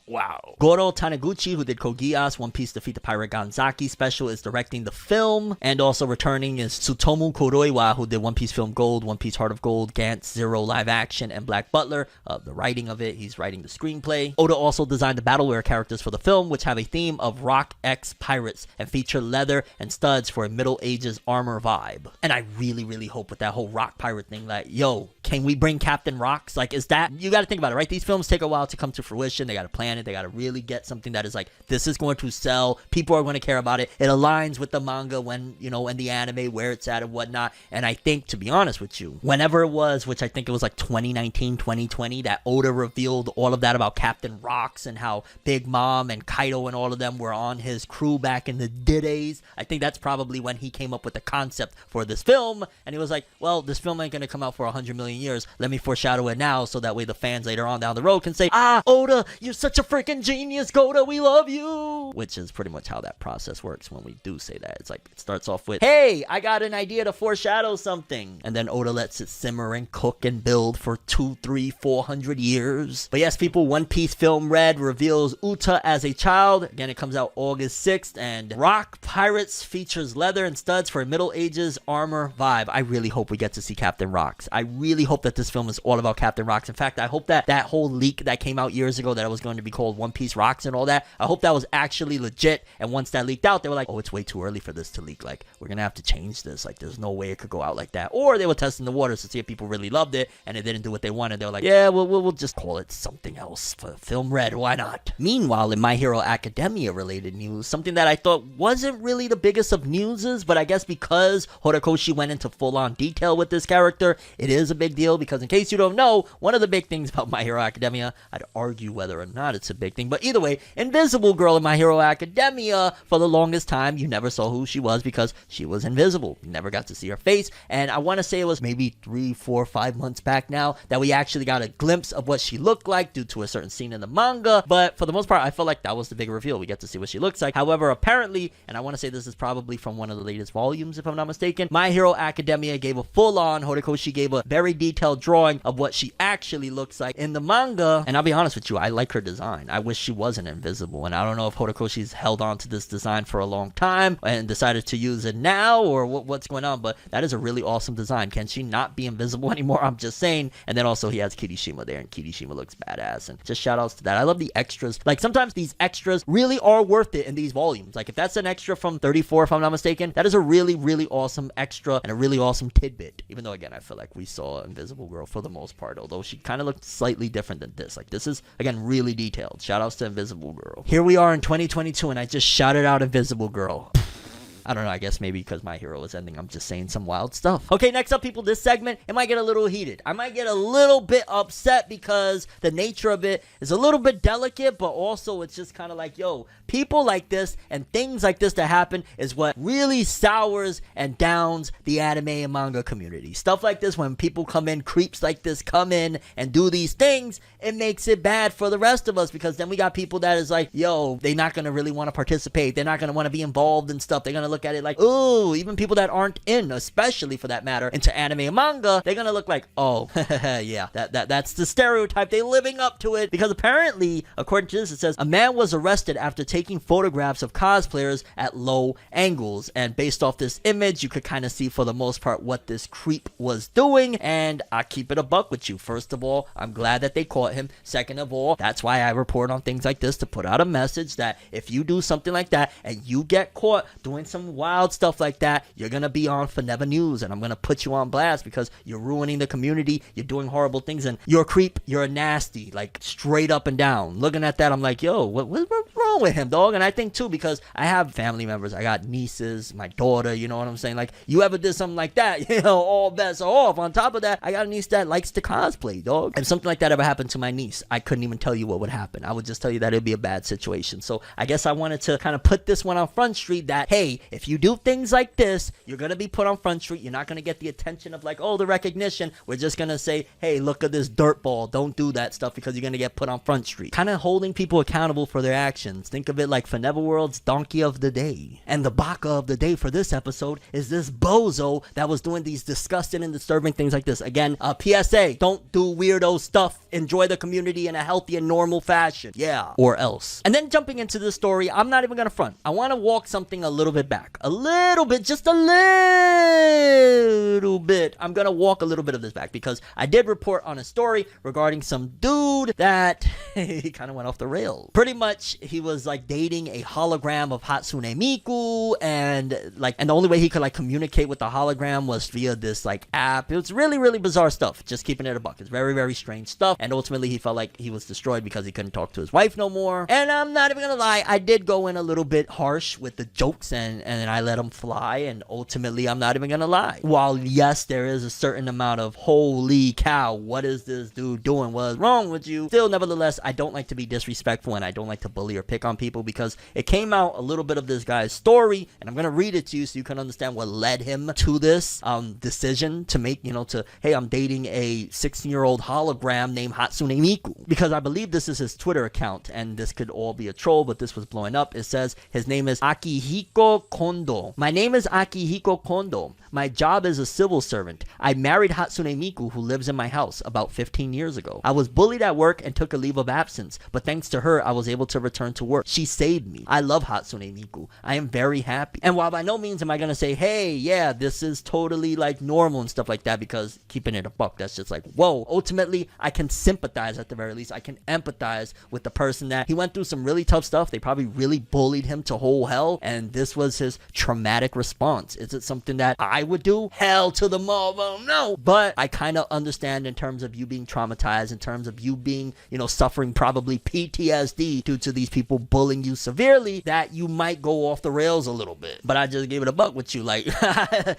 wow. Goro Taniguchi, who did Code Geass, One Piece Defeat the Pirate Ganzaki special, is directing the film, and also returning is Tsutomu Kuroiwa, who did One Piece Film Gold, One Piece Heart of Gold, Gantz, Zero live action, and Black Butler. The writing of it, he's writing the screenplay. Oda also designed the battleware characters for the film, which have a theme of rock X pirates and feature leather and studs for a Middle Ages armor vibe. And I really hope with that whole rock pirate thing, like, yo, can we bring Captain Rocks? Like, is that, you gotta think about it, right? These films take a while to come to fruition. They gotta plan it. They gotta really get something that is like, this is going to sell. People are going to care about it. It aligns with the manga when, you know, and the anime, where it's at and whatnot. And I think, to be honest with you, whenever it was, which I think it was like 2019, 2020, that Oda revealed all of that about Captain Rocks and how Big Mom and Kaido and all of them were on his crew back in the days. I think that's probably when he came up with the concept for this film. And he was like, well, this film ain't going to come out for 100 million years. Let me foreshadow it now so that way the fans later on down the road can say, ah, Oda, you're such a freaking genius, Goda, we love you. Which is pretty much how that process works when we do say that. It's like, it starts off with, hey, I got an idea to foreshadow something. And then Oda lets it simmer and cook and build for 200, 300, 400 years. But yes, people, One Piece Film Red reveals Uta as a child. Again, it comes out August 6th. And Rock Pirates features leather and studs for a Middle Ages armor vibe. I really hope we get to see Captain Rocks. I really hope that this film is all about Captain Rocks. In fact, I hope that that whole leak that came out years ago that it was going to be called One Piece Rocks and all that, I hope that was actually legit. And once that leaked out, they were like, oh, it's way too early for this to leak. Like, we're gonna have to change this. Like, there's no way it could go out like that. Or they were testing the waters to see if people really loved it and it didn't do what they wanted. They were like, yeah, we'll just call it something else for Film Red. Why not? Meanwhile, in My Hero Academia related news, something that I thought wasn't really the biggest of newses, but I guess because Horikoshi went into full-on detail with this character, it is a big deal. Because in case you don't know, one of the big things about My Hero Academia, I'd argue whether or not it's a big thing, but either way, Invisible Girl in My Hero Academia, for the longest time, you never saw who she was because she was invisible. You never got to see her face, and I want to say it was maybe 3, 4, 5 months back now that we actually got a glimpse of what she looked like due to a certain scene in the manga, but for the most part, I felt like that was the big reveal. We get to see what she looks like. However, apparently, and I want to say this is probably from one of the latest volumes, if I'm not mistaken, My Hero Academia gave a full-on, Horikoshi gave a very detailed drawing of what she actually looks like in the manga, and I'll be honest with you, I like her design. I wish she wasn't invisible, and I don't know if Horikoshi's held on to this design for a long time and decided to use it now, or what's going on, but that is a really awesome design. Can she not be invisible anymore? I'm just saying. And then also he has Kirishima there, and Kirishima looks badass, and just shout outs to that. I love the extras. Like, sometimes these extras really are worth it in these volumes. Like, if that's an extra from 34, if I'm not mistaken, that is a really awesome extra and a really awesome tidbit. Even though, again, I feel like we saw Invisible Girl for the most part, although she kind of looked slightly different than this. Like, this is, again, really detailed. Shout outs to Invisible Girl. Here we are in 2022, and I just shouted out Invisible Girl. I don't know, I guess maybe because My Hero is ending, I'm just saying some wild stuff. Okay, next up, people, this segment, it might get a little heated. I might get a little bit upset because the nature of it is a little bit delicate, but also it's just kind of like, yo, people like this and things like this that happen is what really sours and downs the anime and manga community. Stuff like this, when people come in, creeps like this come in and do these things, it makes it bad for the rest of us, because then we got people that is like, yo, they're not going to really want to participate. They're not going to want to be involved in stuff. They're going to look at it like, oh, even people that aren't in, especially for that matter, into anime and manga, they're gonna look like, oh, yeah, that's the stereotype. They're living up to it. Because apparently, according to this, it says a man was arrested after taking photographs of cosplayers at low angles, and based off this image, you could kind of see for the most part what this creep was doing. And I keep it a buck with you. First of all, I'm glad that they caught him. Second of all, that's why I report on things like this, to put out a message that if you do something like that and you get caught doing some wild stuff like that, you're gonna be on FORNEVERNEWS, and I'm gonna put you on blast because you're ruining the community, you're doing horrible things, and you're a creep, you're a nasty, like straight up and down. Looking at that, I'm like, yo, what's wrong on with him, dog. And I think too, because I have family members, I got nieces, my daughter, you know what I'm saying? Like, you ever did something like that, you know, all bets are off. On top of that, I got a niece that likes to cosplay, dog. If something like that ever happened to my niece, I couldn't even tell you what would happen. I would just tell you that it'd be a bad situation. So I guess I wanted to kind of put this one on Front Street that, hey, if you do things like this, you're gonna be put on Front Street. You're not gonna get the attention of like, oh, the recognition. We're just gonna say, hey, look at this dirtball. Don't do that stuff because you're gonna get put on Front Street. Kind of holding people accountable for their actions. Think of it like ForneverWorld's Donkey of the Day. And the Baka of the Day for this episode is this bozo that was doing these disgusting and disturbing things like this. Again, PSA, don't do weirdo stuff. Enjoy the community in a healthy and normal fashion. Yeah, or else. And then jumping into this story, I'm not even gonna front. I want to walk something a little bit back. A little bit, just a little bit. I'm gonna walk a little bit of this back because I did report on a story regarding some dude that he kind of went off the rails. Pretty much, he was like dating a hologram of Hatsune Miku, and the only way he could like communicate with the hologram was via this like app. It was really, really bizarre stuff. Just keeping it a buck. It's very, very strange stuff. And ultimately, he felt like he was destroyed because he couldn't talk to his wife no more. And I'm not even gonna lie, I did go in a little bit harsh with the jokes and I let them fly. And ultimately, I'm not even gonna lie. While yes, there is a certain amount of holy cow, what is this dude doing? What's wrong with you? Still, nevertheless, I don't like to be disrespectful and I don't like to bully or pick on people because it came out a little bit of this guy's story, and I'm gonna read it to you so you can understand what led him to this decision to make, hey, I'm dating a 16-year-old hologram named Hatsune Miku. Because I believe this is his Twitter account, and this could all be a troll, but this was blowing up. It says his name is Akihiko Kondo. My name is Akihiko Kondo. My job is a civil servant. I married Hatsune Miku, who lives in my house, about 15 years ago. I was bullied at work and took a leave of absence, but thanks to her, I was able to return to work. She saved me. I love Hatsune Miku. I am very happy. And while by no means am I gonna say, hey, yeah, this is totally like normal and stuff like that, because keeping it a buck, that's just like, whoa. Ultimately, I can sympathize at the very least. I can empathize with the person that he went through some really tough stuff. They probably really bullied him to whole hell, and this was his traumatic response. Is it something that I would do? Hell to the mother, no. But I kind of understand in terms of you being traumatized, in terms of you being, suffering probably PTSD due to these people bullying you severely, that you might go off the rails a little bit. But I just gave it a buck with you, like,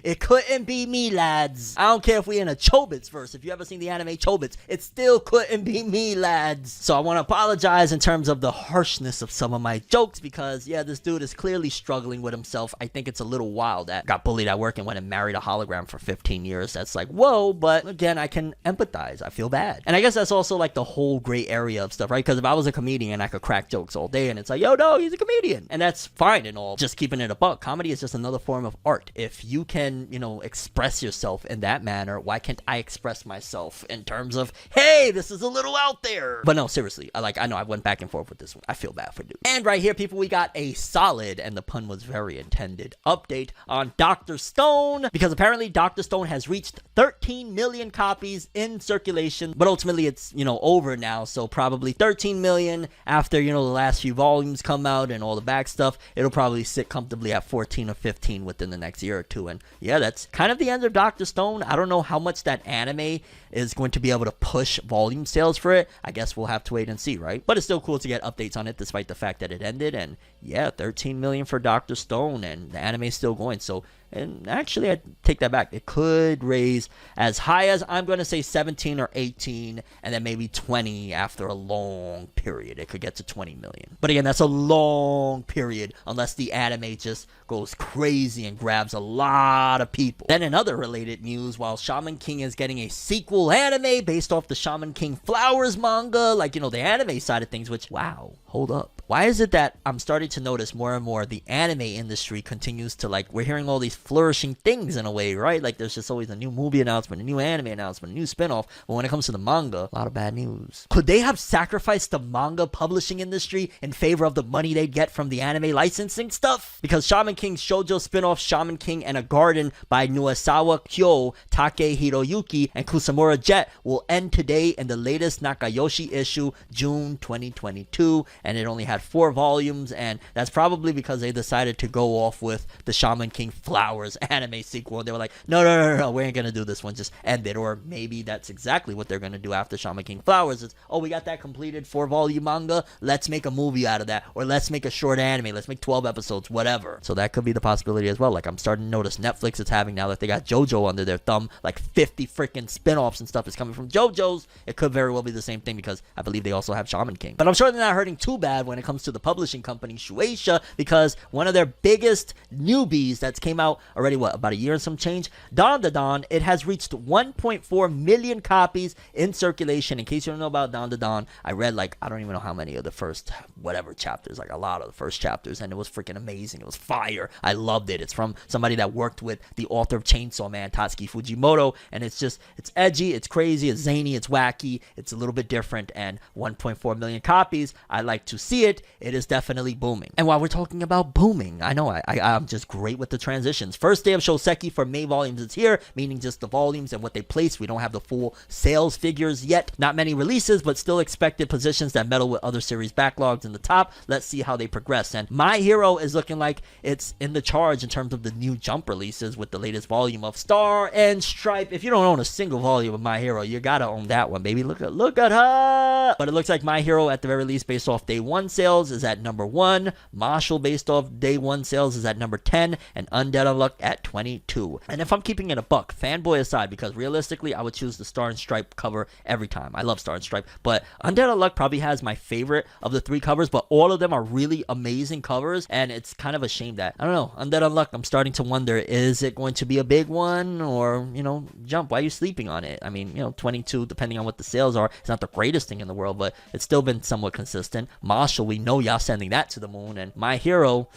it couldn't be me, lads. I don't care if we in a Chobits verse. If you ever seen the anime Chobits, it still couldn't be me, lads. So I want to apologize in terms of the harshness of some of my jokes, because yeah, this dude is clearly struggling with himself. I think it's a little wild that got bullied at work and went and married a hologram for 15 years. That's like, whoa. But again, I can empathize. I feel bad. And I guess that's also like the whole gray area of stuff, right? Because if I was a comedian, I could crack jokes all day and it's like, yo, no, he's a comedian. And that's fine and all. Just keeping it a buck. Comedy is just another form of art. If you can, express yourself in that manner, why can't I express myself in terms of, hey, this is a little out there? But no, seriously, I know I went back and forth with this one. I feel bad for dude. And right here, people, we got a solid, and the pun was very intended, update on Dr. Stone, because apparently Dr. Stone has reached 13 million copies in circulation, but ultimately it's, over now, so probably 13 million after, the last few volumes come out and all the back stuff, it'll probably sit comfortably at 14 or 15 within the next year or two. And yeah, that's kind of the end of Dr. Stone. I don't know how much that anime is going to be able to push volume sales for it. I guess we'll have to wait and see, right? But it's still cool to get updates on it despite the fact that it ended. And yeah, 13 million for Dr. Stone, and the anime is still going. So, and actually, I take that back. It could raise as high as, I'm going to say 17 or 18, and then maybe 20 after a long period. It could get to 20 million. But again, that's a long period unless the anime just goes crazy and grabs a lot of people. Then in other related news, while Shaman King is getting a sequel anime based off the Shaman King Flowers manga, like, the anime side of things, which, wow, hold up. Why is it that I'm starting to notice more and more the anime industry continues to, like, we're hearing all these flourishing things in a way, right? Like, there's just always a new movie announcement, a new anime announcement, a new spinoff. But when it comes to the manga, a lot of bad news. Could they have sacrificed the manga publishing industry in favor of the money they'd get from the anime licensing stuff? Because Shaman King's shoujo spinoff Shaman King and a Garden by Nuasawa Kyo, Take Hiroyuki, and Kusamura Jet will end today in the latest Nakayoshi issue, June 2022. and it only had 4 volumes, and that's probably because they decided to go off with the Shaman King Flowers anime sequel. They were like, no, we ain't gonna do this one, just end it. Or maybe that's exactly what they're gonna do after Shaman King Flowers. It's, oh, we got that completed 4-volume manga, let's make a movie out of that, or let's make a short anime, let's make 12 episodes, whatever. So that could be the possibility as well. Like, I'm starting to notice Netflix is having, now that they got JoJo under their thumb, like 50 freaking spin-offs and stuff is coming from JoJo's. It could very well be the same thing, because I believe they also have Shaman King. But I'm sure they're not hurting too bad when it comes to the publishing company Shueisha, because one of their biggest newbies that's came out already, what, about a year and some change, Dawn to Dawn, it has reached 1.4 million copies in circulation. In case you don't know about Dawn to Dawn, I read, like, I don't even know how many of the first whatever chapters, like a lot of the first chapters, and it was freaking amazing. It was fire. I loved it. It's from somebody that worked with the author of Chainsaw Man, Tatsuki Fujimoto, and it's just, it's edgy, it's crazy, it's zany, it's wacky, it's a little bit different, and 1.4 million copies, I like to see it. It is definitely booming. And while we're talking about booming, I know I'm just great with the transitions. First day of Shoseki for May volumes is here, meaning just the volumes and what they place. We don't have the full sales figures yet. Not many releases, but still expected positions that medal with other series backlogs in the top. Let's see how they progress. And My Hero is looking like it's in the charge in terms of the new Jump releases with the latest volume of Star and Stripe. If you don't own a single volume of My Hero, you gotta own that one, baby. Look at her. But it looks like My Hero, at the very least, based off day 1 sales, is at number 1. Marshall, based off day 1 sales, is at number 10, and Undead Unluck at 22. And if I'm keeping it a buck, fanboy aside, because realistically, I would choose the Star and Stripe cover every time. I love Star and Stripe, but Undead Unluck probably has my favorite of the 3 covers, but all of them are really amazing covers, and it's kind of a shame that, I don't know, Undead Unluck, I'm starting to wonder, is it going to be a big one, or, you know, Jump, why are you sleeping on it? I mean, you know, 22, depending on what the sales are, it's not the greatest thing in the world, but it's still been somewhat consistent. Marshall, we know y'all sending that to the moon, and My Hero,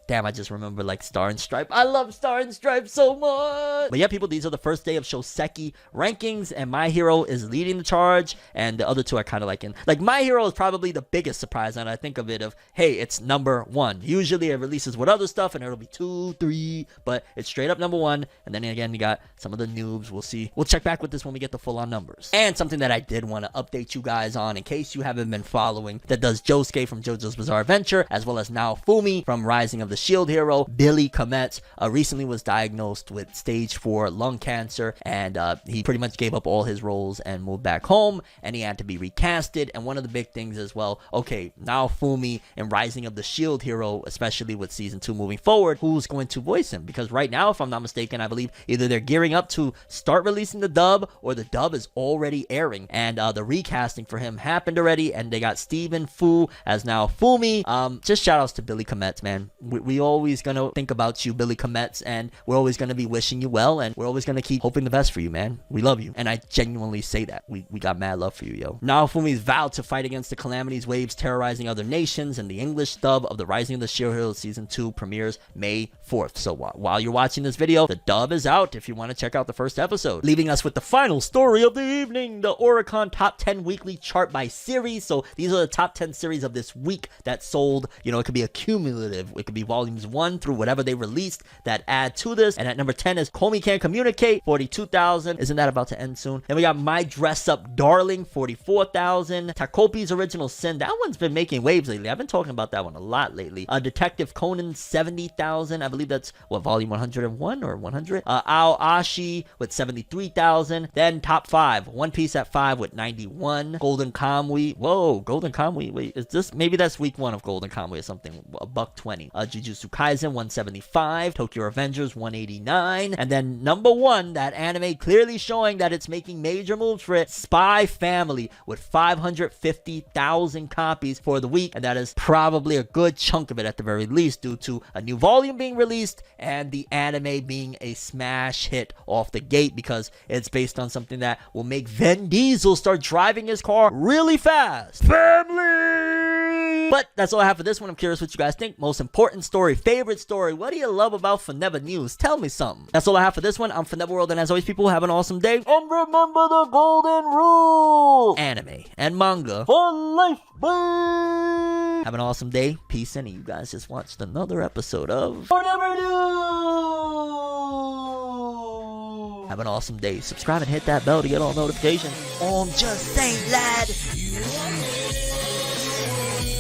damn, I just remember, like, Star and Stripe. I love Star and Stripe so much. But yeah, people, these are the first day of Shoseki rankings, and My Hero is leading the charge, and the other 2 are kind of like in, like, My Hero is probably the biggest surprise, and I think of it of, hey, it's number 1. Usually it releases with other stuff, and it'll be 2, 3, but it's straight up number 1. And then again, you got some of the noobs. We'll see. We'll check back with this when we get the full-on numbers. And something that I did want to update you guys on, in case you haven't been following, that does Josuke from JoJo's Bizarre Adventure, as well as Naofumi from Rising of the Shield Hero. Billy Kametz recently was diagnosed with stage 4 lung cancer, and he pretty much gave up all his roles and moved back home, and he had to be recasted. And one of the big things as well, okay, Naofumi and Rising of the Shield Hero, especially with season 2 moving forward, who's going to voice him? Because right now, if I'm not mistaken, I believe either they're gearing up to start releasing the dub, or the dub is already airing, and the recasting for him happened already, and they got Stephen Fu as Naofumi. Just shout outs to Billy Kametz, man. We always gonna think about you, Billy Kametz, and we're always gonna be wishing you well, and we're always gonna keep hoping the best for you, man. We love you, and I genuinely say that. We got mad love for you, yo. Naofumi's vowed to fight against the calamities waves terrorizing other nations, and the English dub of the Rising of the Shield Hero season 2 premieres May 4th. So while you're watching this video, the dub is out if you want to check out the first episode. Leaving us with the final story of the evening, the Oricon Top 10 Weekly Chart by Series. So these are the top 10 series of this week that sold. You know, it could be a cumulative, it could be volumes 1 through whatever they released that add to this. And at number 10 is Komi Can't Communicate, 42,000. Isn't that about to end soon? Then we got My Dress Up Darling, 44,000. Takopi's Original Sin, that one's been making waves lately. I've been talking about that one a lot lately. Detective Conan, 70,000. I believe that's, what, volume 101 or 100? Ao Ashi with 73,000. Then top 5, One Piece at 5 with 91. Golden Kamuy, whoa, Golden Kamuy, wait, is this, maybe that's week 1 of Golden Kamuy or something, $120. Jujutsu Kaisen, 175. Tokyo Revengers, 189. And then number 1, that anime clearly showing that it's making major moves for it, Spy Family with 550,000 copies for the week. And that is probably a good chunk of it at the very least, due to a new volume being released and the anime being a smash hit off the gate, because it's based on something that will make Vin Diesel start driving his car really fast. Family! But that's all I have for this one. I'm curious what you guys think. Most important story, favorite story, what do you love about ForneverNews? Tell me something. That's all I have for this one. I'm ForneverWorld, and as always, people, have an awesome day. And remember the golden rule: anime and manga for life. Bye! Have an awesome day. Peace, and you guys just watched another episode of ForneverNews. Have an awesome day. Subscribe and hit that bell to get all notifications. I'm just saying, lad.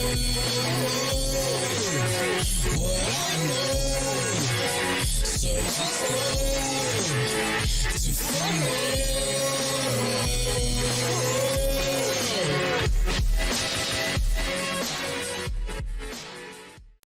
So